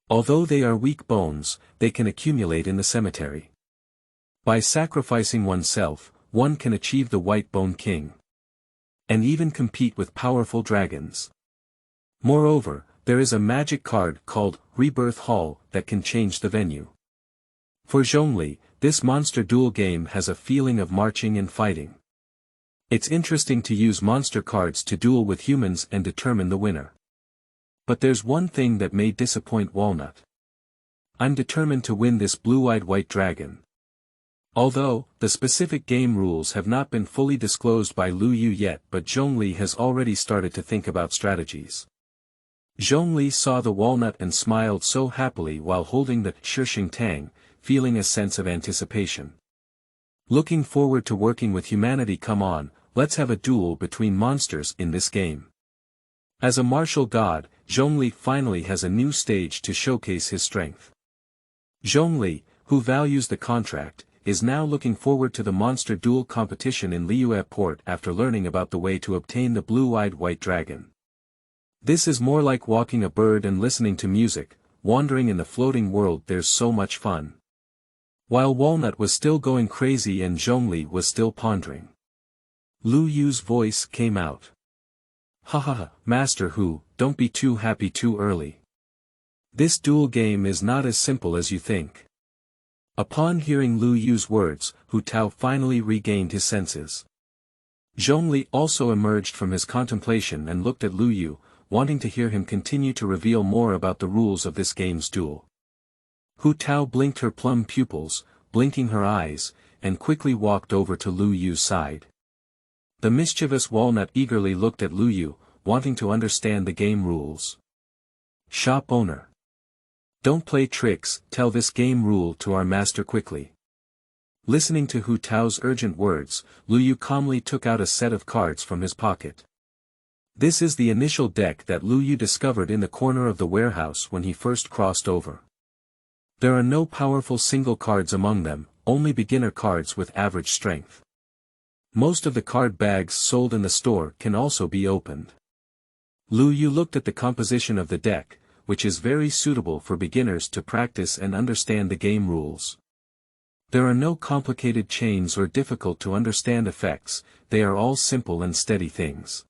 Although they are weak bones, they can accumulate in the cemetery. By sacrificing oneself, one can achieve the White Bone King. And even compete with powerful dragons. Moreover, there is a magic card called Rebirth Hall that can change the venue. For Zhongli, this monster duel game has a feeling of marching and fighting. It's interesting to use monster cards to duel with humans and determine the winner. But there's one thing that may disappoint Walnut. I'm determined to win this blue-eyed white dragon. Although, the specific game rules have not been fully disclosed by Liyue yet, but Zhongli has already started to think about strategies. Zhongli saw the Walnut and smiled so happily while holding the Shishing Tang, feeling a sense of anticipation. Looking forward to working with humanity. Come on, let's have a duel between monsters in this game. As a martial god, Zhongli finally has a new stage to showcase his strength. Zhongli, who values the contract, is now looking forward to the monster duel competition in Liyue port after learning about the way to obtain the blue-eyed white dragon. This is more like walking a bird and listening to music, wandering in the floating world. There's so much fun. While Walnut was still going crazy and Zhongli was still pondering, Liyue's voice came out. Ha, Master Hu, don't be too happy too early. This duel game is not as simple as you think. Upon hearing Liyue's words, Hu Tao finally regained his senses. Zhongli also emerged from his contemplation and looked at Liyue, wanting to hear him continue to reveal more about the rules of this game's duel. Hu Tao blinked her plum pupils, blinking her eyes, and quickly walked over to Liyue's side. The mischievous Walnut eagerly looked at Liyue, wanting to understand the game rules. Shop owner. Don't play tricks, tell this game rule to our master quickly. Listening to Hu Tao's urgent words, Liyue calmly took out a set of cards from his pocket. This is the initial deck that Liyue discovered in the corner of the warehouse when he first crossed over. There are no powerful single cards among them, only beginner cards with average strength. Most of the card bags sold in the store can also be opened. Liyue looked at the composition of the deck, which is very suitable for beginners to practice and understand the game rules. There are no complicated chains or difficult to understand effects, they are all simple and steady things.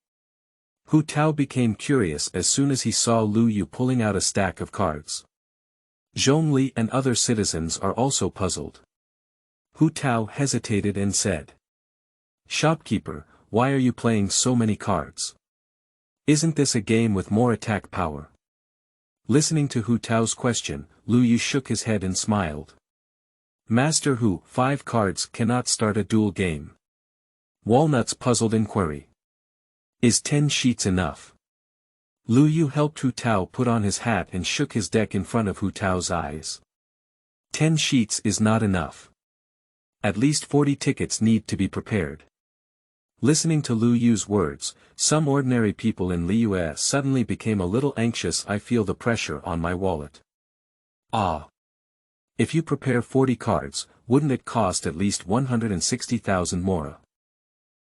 Hu Tao became curious as soon as he saw Liyue pulling out a stack of cards. Zhongli and other citizens are also puzzled. Hu Tao hesitated and said, "Shopkeeper, why are you playing so many cards? Isn't this a game with more attack power?" Listening to Hu Tao's question, Liyue shook his head and smiled. Master Hu, 5 cards cannot start a duel game. Walnut's puzzled inquiry. Is 10 sheets enough? Liyue helped Hu Tao put on his hat and shook his deck in front of Hu Tao's eyes. 10 sheets is not enough. At least 40 tickets need to be prepared. Listening to Liyue's words, some ordinary people in Liyue suddenly became a little anxious. I feel the pressure on my wallet. Ah. If you prepare 40 cards, wouldn't it cost at least 160,000 mora?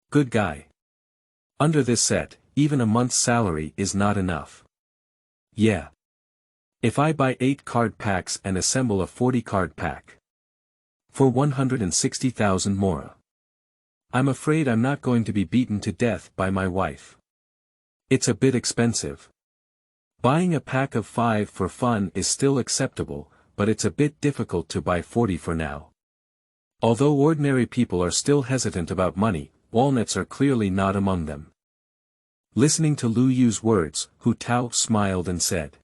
Good guy. Under this set, even a month's salary is not enough. Yeah. If I buy 8 card packs and assemble a 40 card pack. For 160,000 mora. I'm afraid I'm not going to be beaten to death by my wife. It's a bit expensive. Buying a pack of 5 for fun is still acceptable, but it's a bit difficult to buy 40 for now. Although ordinary people are still hesitant about money, walnuts are clearly not among them. Listening to Liyue's words, Hu Tao smiled and said.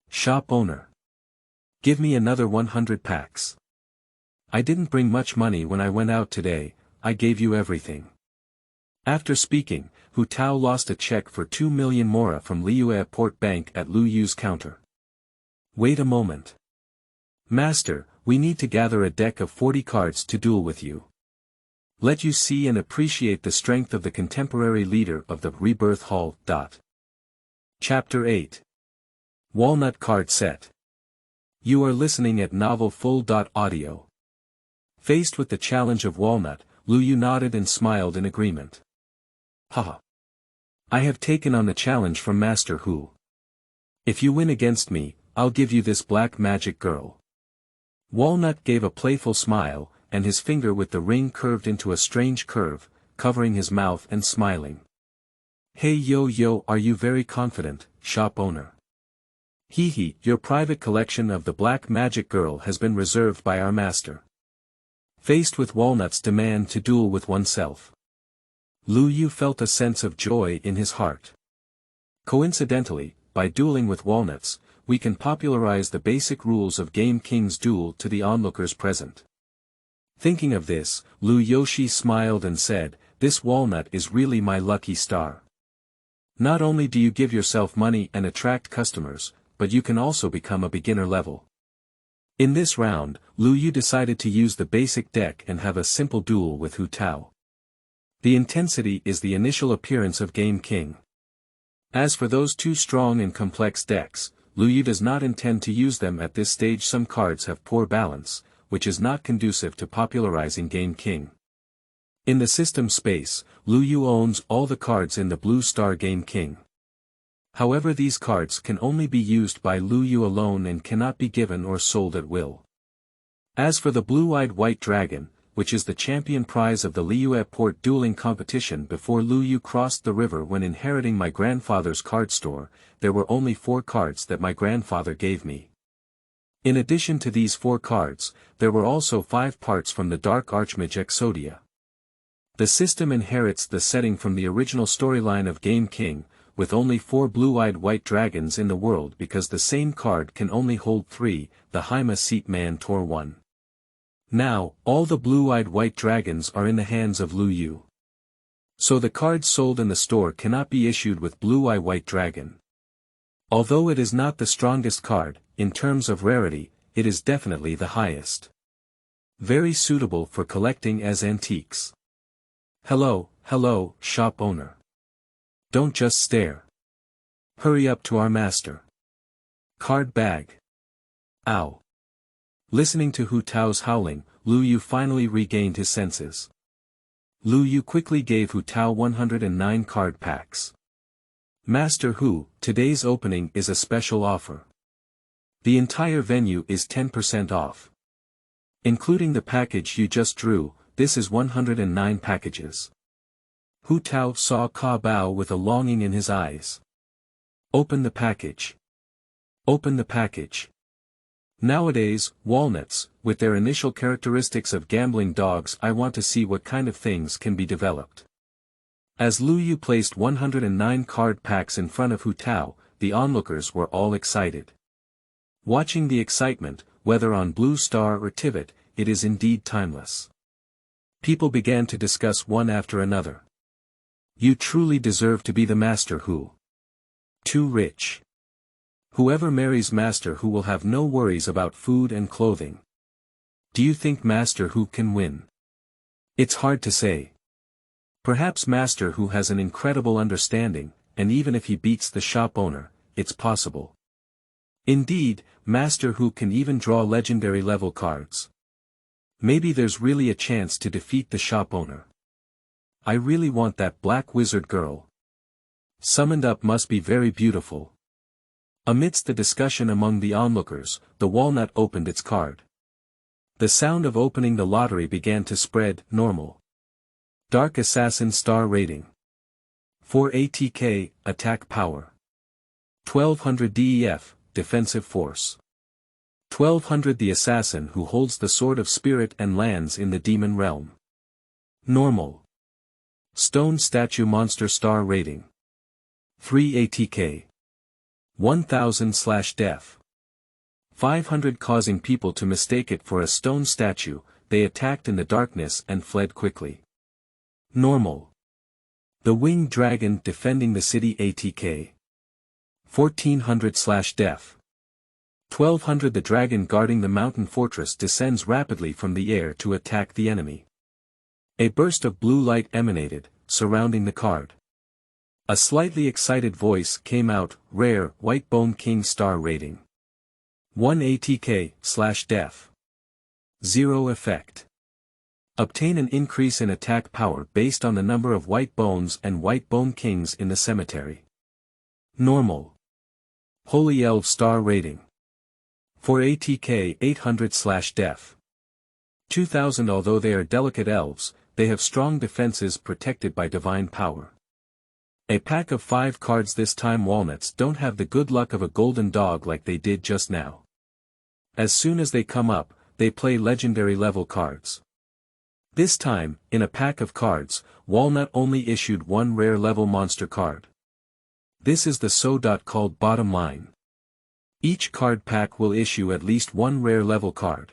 Shop owner. Give me another 100 packs. I didn't bring much money when I went out today, I gave you everything. After speaking, Hu Tao lost a check for 2 million mora from Liyue Port Bank at Liyue's counter. Wait a moment. Master, we need to gather a deck of 40 cards to duel with you. Let you see and appreciate the strength of the contemporary leader of the Rebirth Hall. Chapter 8. Walnut Card Set. You are listening at Novel Full.audio. Faced with the challenge of Walnut, Liyue nodded and smiled in agreement. Haha. I have taken on the challenge from Master Hu. If you win against me, I'll give you this black magic girl. Walnut gave a playful smile, and his finger with the ring curved into a strange curve, covering his mouth and smiling. Hey yo, are you very confident, shop owner? Hee, your private collection of the black magic girl has been reserved by our master. Faced with Walnut's demand to duel with oneself, Liyue felt a sense of joy in his heart. Coincidentally, by dueling with walnuts, we can popularize the basic rules of Game King's duel to the onlookers present. Thinking of this, Liyue smiled and said, this walnut is really my lucky star. Not only do you give yourself money and attract customers, but you can also become a beginner level. In this round, Liyue decided to use the basic deck and have a simple duel with Hu Tao. The intensity is the initial appearance of Game King. As for those two strong and complex decks, Liyue does not intend to use them at this stage. Some cards have poor balance, which is not conducive to popularizing Game King. In the system space, Liyue owns all the cards in the Blue Star Game King. However, these cards can only be used by Liyue alone and cannot be given or sold at will. As for the Blue-Eyed White Dragon, which is the champion prize of the Liyue Port dueling competition before Liyue crossed the river when inheriting my grandfather's card store, there were only 4 cards that my grandfather gave me. In addition to these 4 cards, there were also 5 parts from the Dark Archmage Exodia. The system inherits the setting from the original storyline of Game King, with only 4 blue-eyed white dragons in the world because the same card can only hold 3, the Haima Seat Man Tor 1. Now, all the blue-eyed white dragons are in the hands of Liyue. So the cards sold in the store cannot be issued with blue-eye white dragon. Although it is not the strongest card, in terms of rarity, it is definitely the highest. Very suitable for collecting as antiques. Hello, shop owner. Don't just stare. Hurry up to our master. Card bag. Ow. Listening to Hu Tao's howling, Liyue finally regained his senses. Liyue quickly gave Hu Tao 109 card packs. Master Hu, today's opening is a special offer. The entire venue is 10% off. Including the package you just drew, this is 109 packages. Hu Tao saw Ka Bao with a longing in his eyes. Open the package. Open the package. Nowadays, walnuts, with their initial characteristics of gambling dogs, I want to see what kind of things can be developed. As Liyue placed 109 card packs in front of Hu Tao, the onlookers were all excited. Watching the excitement, whether on Blue Star or Tivat, it is indeed timeless. People began to discuss one after another. You truly deserve to be the Master Hu. Too rich. Whoever marries Master Hu will have no worries about food and clothing. Do you think Master Hu can win? It's hard to say. Perhaps Master Hu has an incredible understanding, and even if he beats the shop owner, it's possible. Indeed, Master Hu can even draw legendary level cards. Maybe there's really a chance to defeat the shop owner. I really want that black wizard girl. Summoned up must be very beautiful. Amidst the discussion among the onlookers, the Walnut opened its card. The sound of opening the lottery began to spread. Normal. Dark Assassin star rating. 4 ATK, attack power. 1200 DEF, defensive force. 1200 the assassin who holds the sword of spirit and lands in the demon realm. Normal. Stone statue monster star rating. 3 ATK. 1000/def. 500 causing people to mistake it for a stone statue, they attacked in the darkness and fled quickly. Normal. The winged dragon defending the city ATK. 1400/def. 1200 the dragon guarding the mountain fortress descends rapidly from the air to attack the enemy. A burst of blue light emanated, surrounding the card. A slightly excited voice came out, rare, White Bone King star rating. 1 ATK/def. 0 effect. Obtain an increase in attack power based on the number of white bones and white bone kings in the cemetery. Normal. Holy Elf star rating. 4 ATK 800/def. 2000 although they are delicate elves, they have strong defenses protected by divine power. A pack of 5 cards this time walnuts don't have the good luck of a golden dog like they did just now. As soon as they come up, they play legendary level cards. This time, in a pack of cards, Walnut only issued one rare level monster card. This is the so-called bottom line. Each card pack will issue at least one rare level card.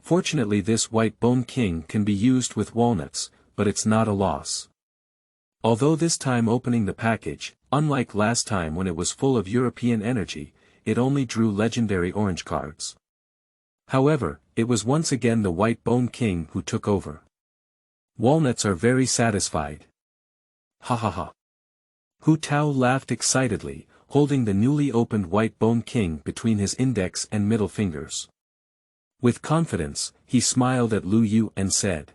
Fortunately this White Bone King can be used with walnuts, but it's not a loss. Although this time opening the package, unlike last time when it was full of European energy, it only drew legendary orange cards. However, it was once again the White Bone King who took over. Walnuts are very satisfied. Ha ha ha. Hu Tao laughed excitedly, holding the newly opened White Bone King between his index and middle fingers. With confidence, he smiled at Liyue and said,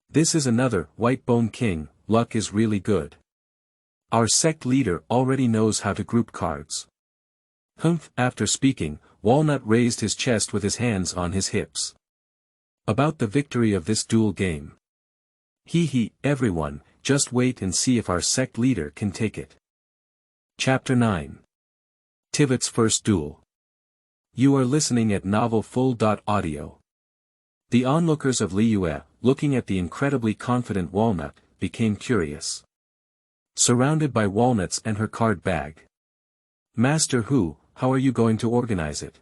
"This is another White Bone King, luck is really good. Our sect leader already knows how to group cards." Humph. After speaking, Walnut raised his chest with his hands on his hips. About the victory of this duel game. Hee, everyone, just wait and see if our sect leader can take it. Chapter 9. Tivat's first duel. You are listening at Novel Full.audio. The onlookers of Liyue, looking at the incredibly confident Walnut, became curious. Surrounded by walnuts and her card bag. Master Hu, how are you going to organize it?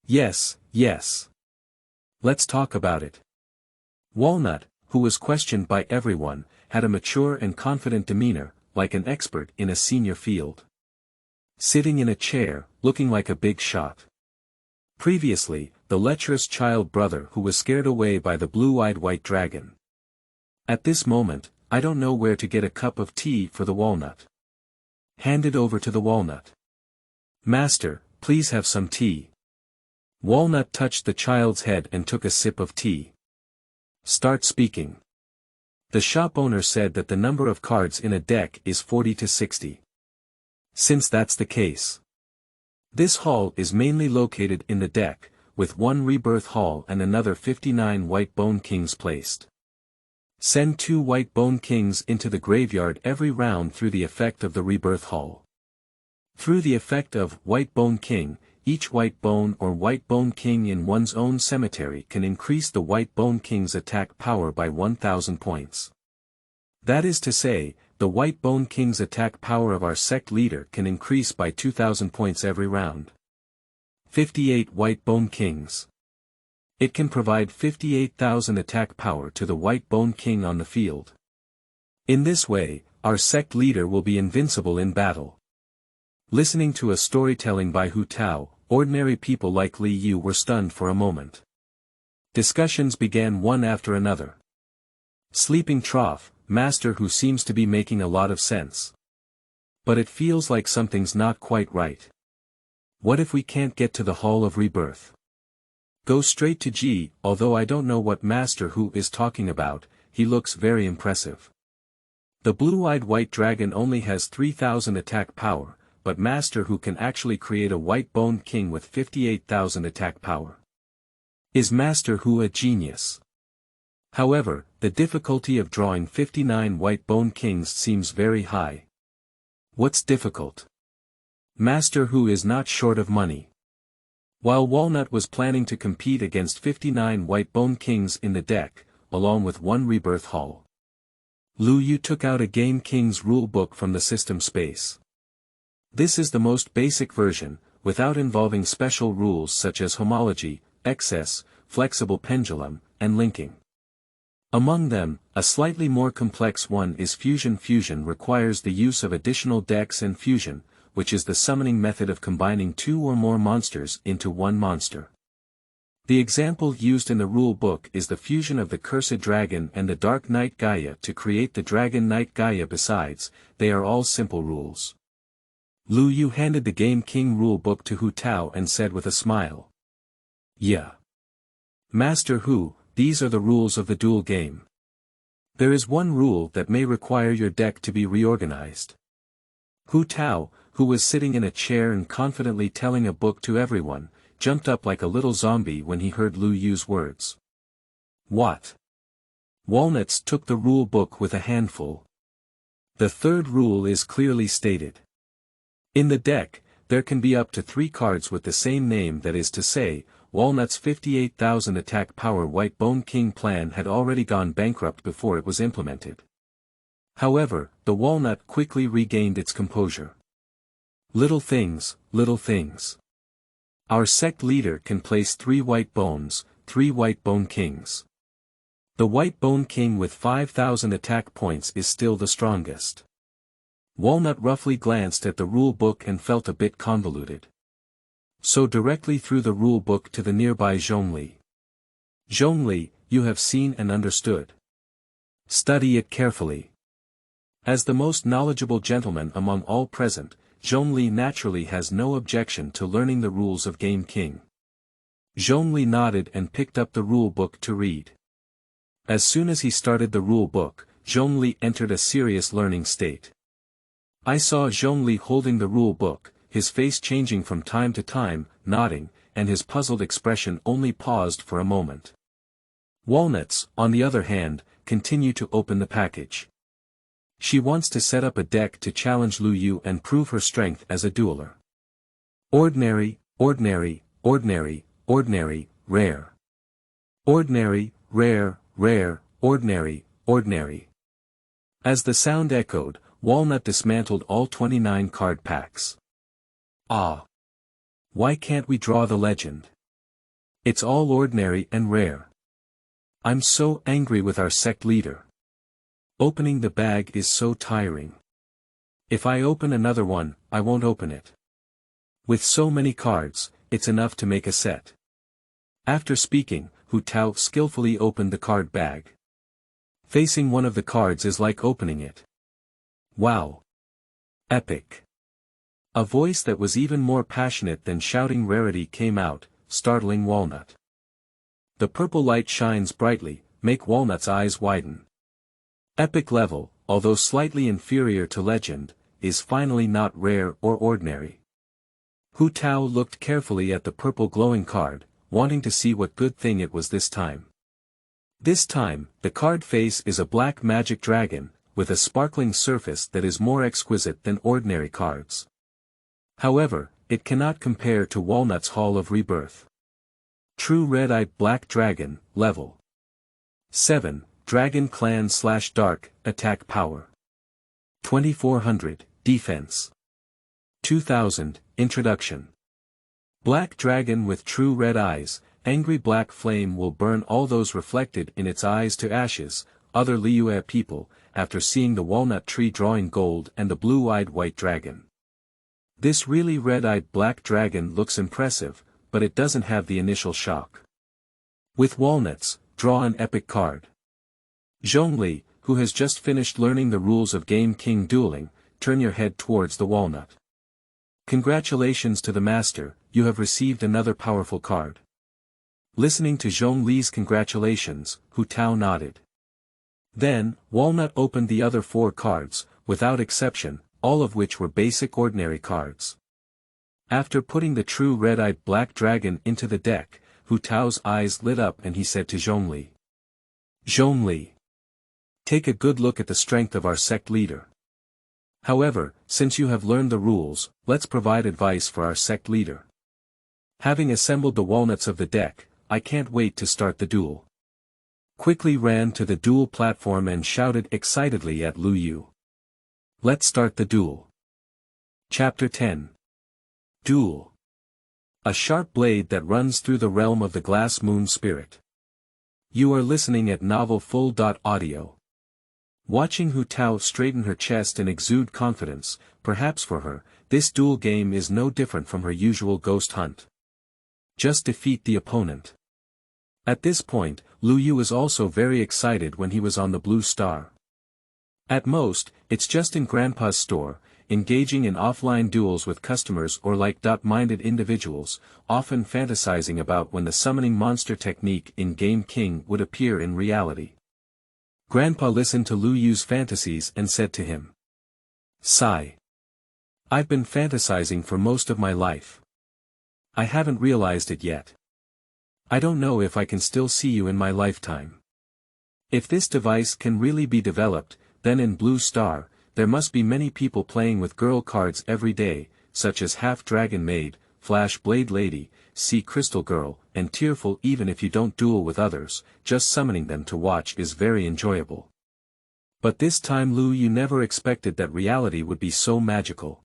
Yes. Let's talk about it. Walnut, who was questioned by everyone, had a mature and confident demeanor, like an expert in a senior field. Sitting in a chair, looking like a big shot. Previously, the lecherous child brother who was scared away by the blue-eyed white dragon. At this moment, I don't know where to get a cup of tea for the Walnut. Handed over to the Walnut. Master, please have some tea. Walnut touched the child's head and took a sip of tea. Start speaking. The shop owner said that the number of cards in a deck is 40 to 60. Since that's the case. This hall is mainly located in the deck, with one Rebirth Hall and another 59 White Bone Kings placed. Send 2 White Bone Kings into the graveyard every round through the effect of the Rebirth Hall. Through the effect of White Bone King, each White Bone or White Bone King in one's own cemetery can increase the White Bone King's attack power by 1000 points. That is to say, the White Bone King's attack power of our sect leader can increase by 2000 points every round. 58 White Bone Kings. It can provide 58,000 attack power to the White Bone King on the field. In this way, our sect leader will be invincible in battle. Listening to a storytelling by Hu Tao, ordinary people like Liyue were stunned for a moment. Discussions began one after another. Sleeping Trough, Master Hu seems to be making a lot of sense. But it feels like something's not quite right. What if we can't get to the Hall of Rebirth? Go straight to G. Although I don't know what Master Hu is talking about, he looks very impressive. The blue-eyed white dragon only has 3,000 attack power, but Master Hu can actually create a white bone king with 58,000 attack power. Is Master Hu a genius? However, the difficulty of drawing 59 white bone kings seems very high. What's difficult? Master Hu is not short of money. While Walnut was planning to compete against 59 white bone kings in the deck, along with one Rebirth Hall, Liyue took out a Game King's rule book from the system space. This is the most basic version, without involving special rules such as homology, excess, flexible pendulum, and linking. Among them, a slightly more complex one is fusion. Fusion requires the use of additional decks and fusion, which is the summoning method of combining two or more monsters into one monster. The example used in the rule book is the fusion of the Cursed Dragon and the Dark Knight Gaia to create the Dragon Knight Gaia. Besides, they are all simple rules. Liyue handed the Game King rule book to Hu Tao and said with a smile. Yeah. Master Hu, these are the rules of the duel game. There is one rule that may require your deck to be reorganized. Hu Tao, who was sitting in a chair and confidently telling a book to everyone, jumped up like a little zombie when he heard Liyue's words. What? Walnuts took the rule book with a handful. The third rule is clearly stated. In the deck, there can be up to 3 cards with the same name. That is to say, Walnut's 58,000 attack power White Bone King plan had already gone bankrupt before it was implemented. However, the Walnut quickly regained its composure. Little things, little things. Our sect leader can place 3 white bones, 3 white bone kings. The White Bone King with 5,000 attack points is still the strongest. Walnut roughly glanced at the rule book and felt a bit convoluted. So directly threw the rule book to the nearby Zhongli. Zhongli, you have seen and understood. Study it carefully. As the most knowledgeable gentleman among all present, Zhongli naturally has no objection to learning the rules of Game King. Zhongli nodded and picked up the rule book to read. As soon as he started the rule book, Zhongli entered a serious learning state. I saw Zhongli holding the rule book, his face changing from time to time, nodding, and his puzzled expression only paused for a moment. Walnuts, on the other hand, continue to open the package. She wants to set up a deck to challenge Liyue and prove her strength as a dueler. Ordinary, ordinary, ordinary, ordinary, rare. Ordinary, rare, rare, ordinary, ordinary. As the sound echoed, Walnut dismantled all 29 card packs. Ah! Why can't we draw the legend? It's all ordinary and rare. I'm so angry with our sect leader. Opening the bag is so tiring. If I open another one, I won't open it. With so many cards, it's enough to make a set. After speaking, Hu Tao skillfully opened the card bag. Facing one of the cards is like opening it. Wow! Epic! A voice that was even more passionate than shouting rarity came out, startling Walnut. The purple light shines brightly, make Walnut's eyes widen. Epic level, although slightly inferior to legend, is finally not rare or ordinary. Hu Tao looked carefully at the purple glowing card, wanting to see what good thing it was this time. This time, the card face is a black magic dragon, with a sparkling surface that is more exquisite than ordinary cards. However, it cannot compare to Walnut's Hall of Rebirth. True Red-Eyed Black Dragon, level 7, Dragon Clan / Dark, attack power 2400, defense 2000, introduction. Black dragon with true red eyes, angry black flame will burn all those reflected in its eyes to ashes, other Liyue people, after seeing the walnut tree drawing gold and the blue-eyed white dragon. This really red-eyed black dragon looks impressive, but it doesn't have the initial shock. With walnuts, draw an epic card. Zhongli, who has just finished learning the rules of Game King dueling, turn your head towards the walnut. Congratulations to the master, you have received another powerful card. Listening to Zhongli's congratulations, Hu Tao nodded. Then, Walnut opened the other 4 cards, without exception, all of which were basic ordinary cards. After putting the true red-eyed black dragon into the deck, Hu Tao's eyes lit up and he said to Zhongli. Zhongli. Take a good look at the strength of our sect leader. However, since you have learned the rules, let's provide advice for our sect leader. Having assembled the walnuts of the deck, I can't wait to start the duel. Quickly ran to the duel platform and shouted excitedly at Liyue. Let's start the duel. Chapter 10. Duel. A sharp blade that runs through the realm of the glass moon spirit. You are listening at Novel Full.audio. Watching Hu Tao straighten her chest and exude confidence, perhaps for her, this duel game is no different from her usual ghost hunt. Just defeat the opponent. At this point, Liyue was also very excited when he was on the blue star. At most, it's just in Grandpa's store, engaging in offline duels with customers or like dot-minded individuals, often fantasizing about when the summoning monster technique in Game King would appear in reality. Grandpa listened to Liyue's fantasies and said to him. Sigh. I've been fantasizing for most of my life. I haven't realized it yet. I don't know if I can still see you in my lifetime. If this device can really be developed, then in Blue Star, there must be many people playing with girl cards every day, such as Half-Dragon Maid, Flash Blade Lady, Sea Crystal Girl, and Tearful. Even if you don't duel with others, just summoning them to watch is very enjoyable. But this time Liyue never expected that reality would be so magical.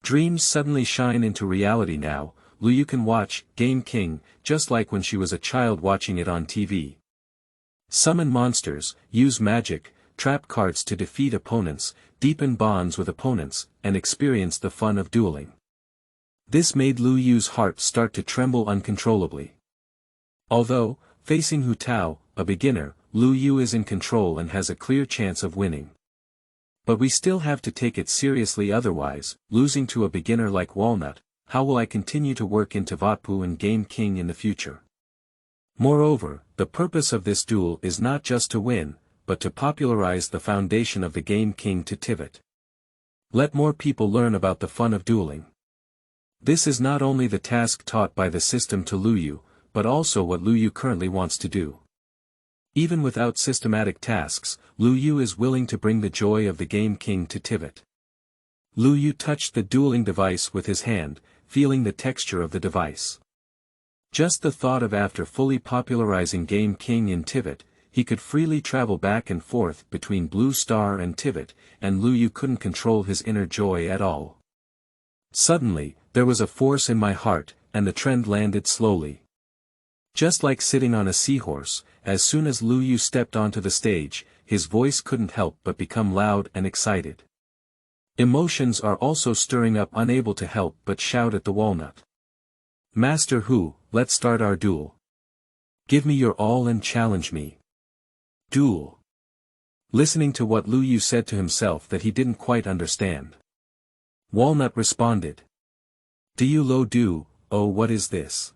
Dreams suddenly shine into reality now. Liyue can watch Game King, just like when she was a child watching it on TV. Summon monsters, use magic, trap cards to defeat opponents, deepen bonds with opponents, and experience the fun of dueling. This made Liyue's heart start to tremble uncontrollably. Although, facing Hu Tao, a beginner, Liyue is in control and has a clear chance of winning. But we still have to take it seriously, otherwise, losing to a beginner like Walnut, how will I continue to work in Tivat and Game King in the future? Moreover, the purpose of this duel is not just to win, but to popularize the foundation of the Game King to Tivat. Let more people learn about the fun of dueling. This is not only the task taught by the system to Liyue, but also what Liyue currently wants to do. Even without systematic tasks, Liyue is willing to bring the joy of the Game King to Tivat. Liyue touched the dueling device with his hand, feeling the texture of the device. Just the thought of after fully popularizing Game King in Tivat, he could freely travel back and forth between Blue Star and Tivat, and Liyue couldn't control his inner joy at all. Suddenly, there was a force in my heart, and the trend landed slowly. Just like sitting on a seahorse, as soon as Liyue stepped onto the stage, his voice couldn't help but become loud and excited. Emotions are also stirring up, unable to help but shout at the walnut. Master Hu, let's start our duel. Give me your all and challenge me. Duel. Listening to what Liyue said to himself that he didn't quite understand. Walnut responded. Do, oh, what is this?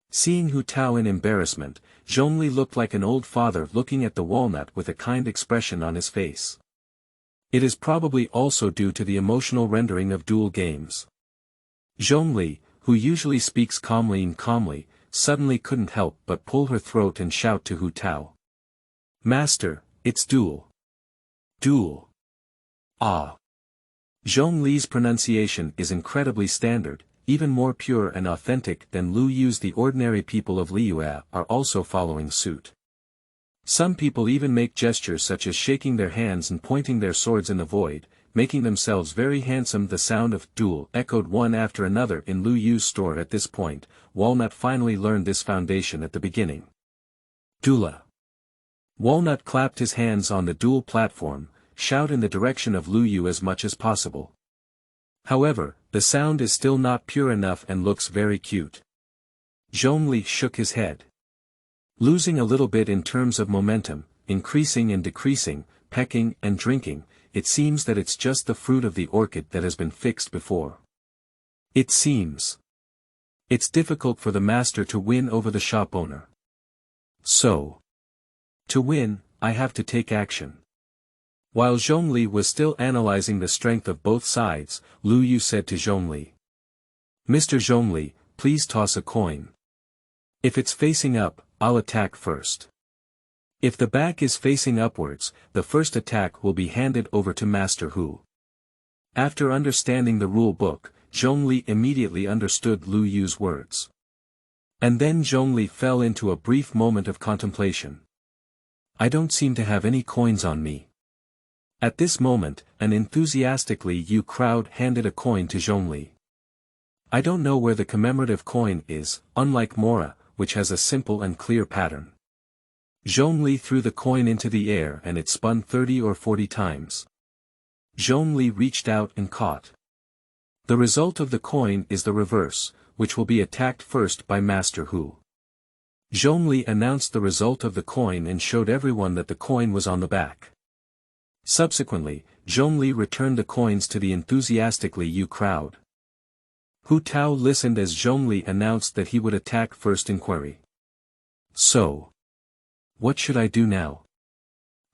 Seeing Hu Tao in embarrassment, Zhongli looked like an old father looking at the walnut with a kind expression on his face. It is probably also due to the emotional rendering of duel games. Zhongli, who usually speaks calmly, suddenly couldn't help but pull her throat and shout to Hu Tao. Master, it's duel. Duel. Ah. Zhongli's pronunciation is incredibly standard, even more pure and authentic than Liyue's. The ordinary people of Liyue are also following suit. Some people even make gestures such as shaking their hands and pointing their swords in the void, making themselves very handsome. The sound of duel echoed one after another in Liyue's store at this point. Walnut finally learned this foundation at the beginning. Duel. Walnut clapped his hands on the duel platform, shout in the direction of Liyue as much as possible. However, the sound is still not pure enough and looks very cute. Zhongli shook his head. Losing a little bit in terms of momentum, increasing and decreasing, pecking and drinking, it seems that it's just the fruit of the orchid that has been fixed before. It seems. It's difficult for the master to win over the shop owner. So. To win, I have to take action. While Zhongli was still analyzing the strength of both sides, Liyue said to Zhongli. Mr. Zhongli, please toss a coin. If it's facing up, I'll attack first. If the back is facing upwards, the first attack will be handed over to Master Hu. After understanding the rule book, Zhongli immediately understood Liyue's words. And then Zhongli fell into a brief moment of contemplation. I don't seem to have any coins on me. At this moment, an enthusiastic Liyue crowd handed a coin to Zhongli. I don't know where the commemorative coin is, unlike Mora, which has a simple and clear pattern. Zhongli threw the coin into the air and it spun 30 or 40 times. Zhongli reached out and caught. The result of the coin is the reverse, which will be attacked first by Master Hu. Zhongli announced the result of the coin and showed everyone that the coin was on the back. Subsequently, Zhongli returned the coins to the enthusiastic Liyue crowd. Hu Tao listened as Zhongli announced that he would attack first. Inquiry. So. What should I do now?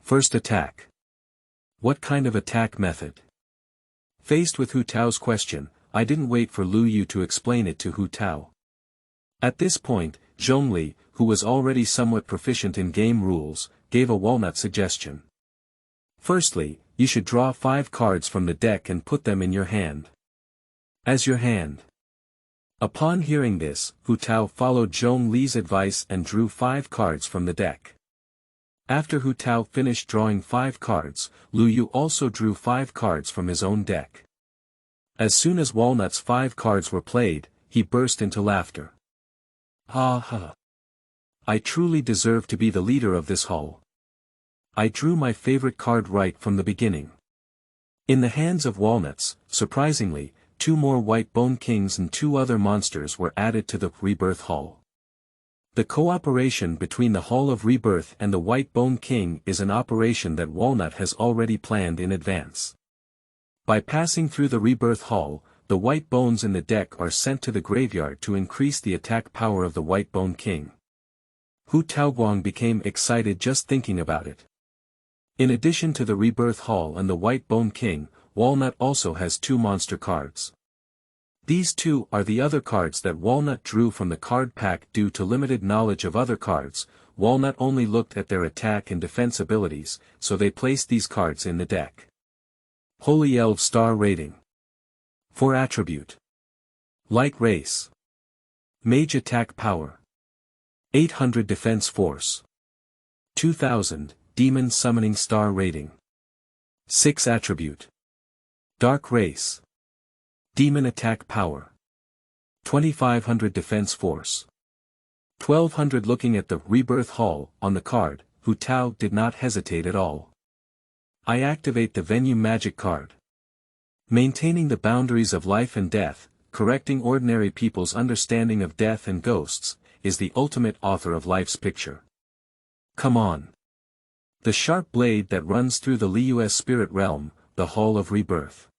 First attack. What kind of attack method? Faced with Hu Tao's question, I didn't wait for Liyue to explain it to Hu Tao. At this point, Zhongli, who was already somewhat proficient in game rules, gave a Walnut suggestion. Firstly, you should draw 5 cards from the deck and put them in your hand. As your hand. Upon hearing this, Hu Tao followed Zhongli's advice and drew 5 cards from the deck. After Hu Tao finished drawing 5 cards, Liyue also drew 5 cards from his own deck. As soon as Walnut's 5 cards were played, he burst into laughter. Ha ha. I truly deserve to be the leader of this hall. I drew my favorite card right from the beginning. In the hands of Walnuts, surprisingly, 2 more white bone kings and 2 other monsters were added to the Rebirth Hall. The cooperation between the Hall of Rebirth and the White Bone King is an operation that Walnut has already planned in advance. By passing through the Rebirth Hall, the white bones in the deck are sent to the graveyard to increase the attack power of the White Bone King. Hu Taoguang became excited just thinking about it. In addition to the Rebirth Hall and the White Bone King, Walnut also has 2 monster cards. These 2 are the other cards that Walnut drew from the card pack. Due to limited knowledge of other cards, Walnut only looked at their attack and defense abilities, so they placed these cards in the deck. Holy Elf Star Rating. 4 Attribute. Light Race. Mage Attack Power. 800 Defense Force. 2000, Demon Summoning Star Rating. 6 Attribute. Dark Race. Demon Attack Power. 2500 Defense Force. 1200. Looking at the Rebirth Hall on the card, Hu Tao did not hesitate at all. I activate the Venue Magic card. Maintaining the boundaries of life and death, correcting ordinary people's understanding of death and ghosts, is the ultimate author of life's picture. Come on. The sharp blade that runs through the Liyue spirit realm, the Hall of Rebirth.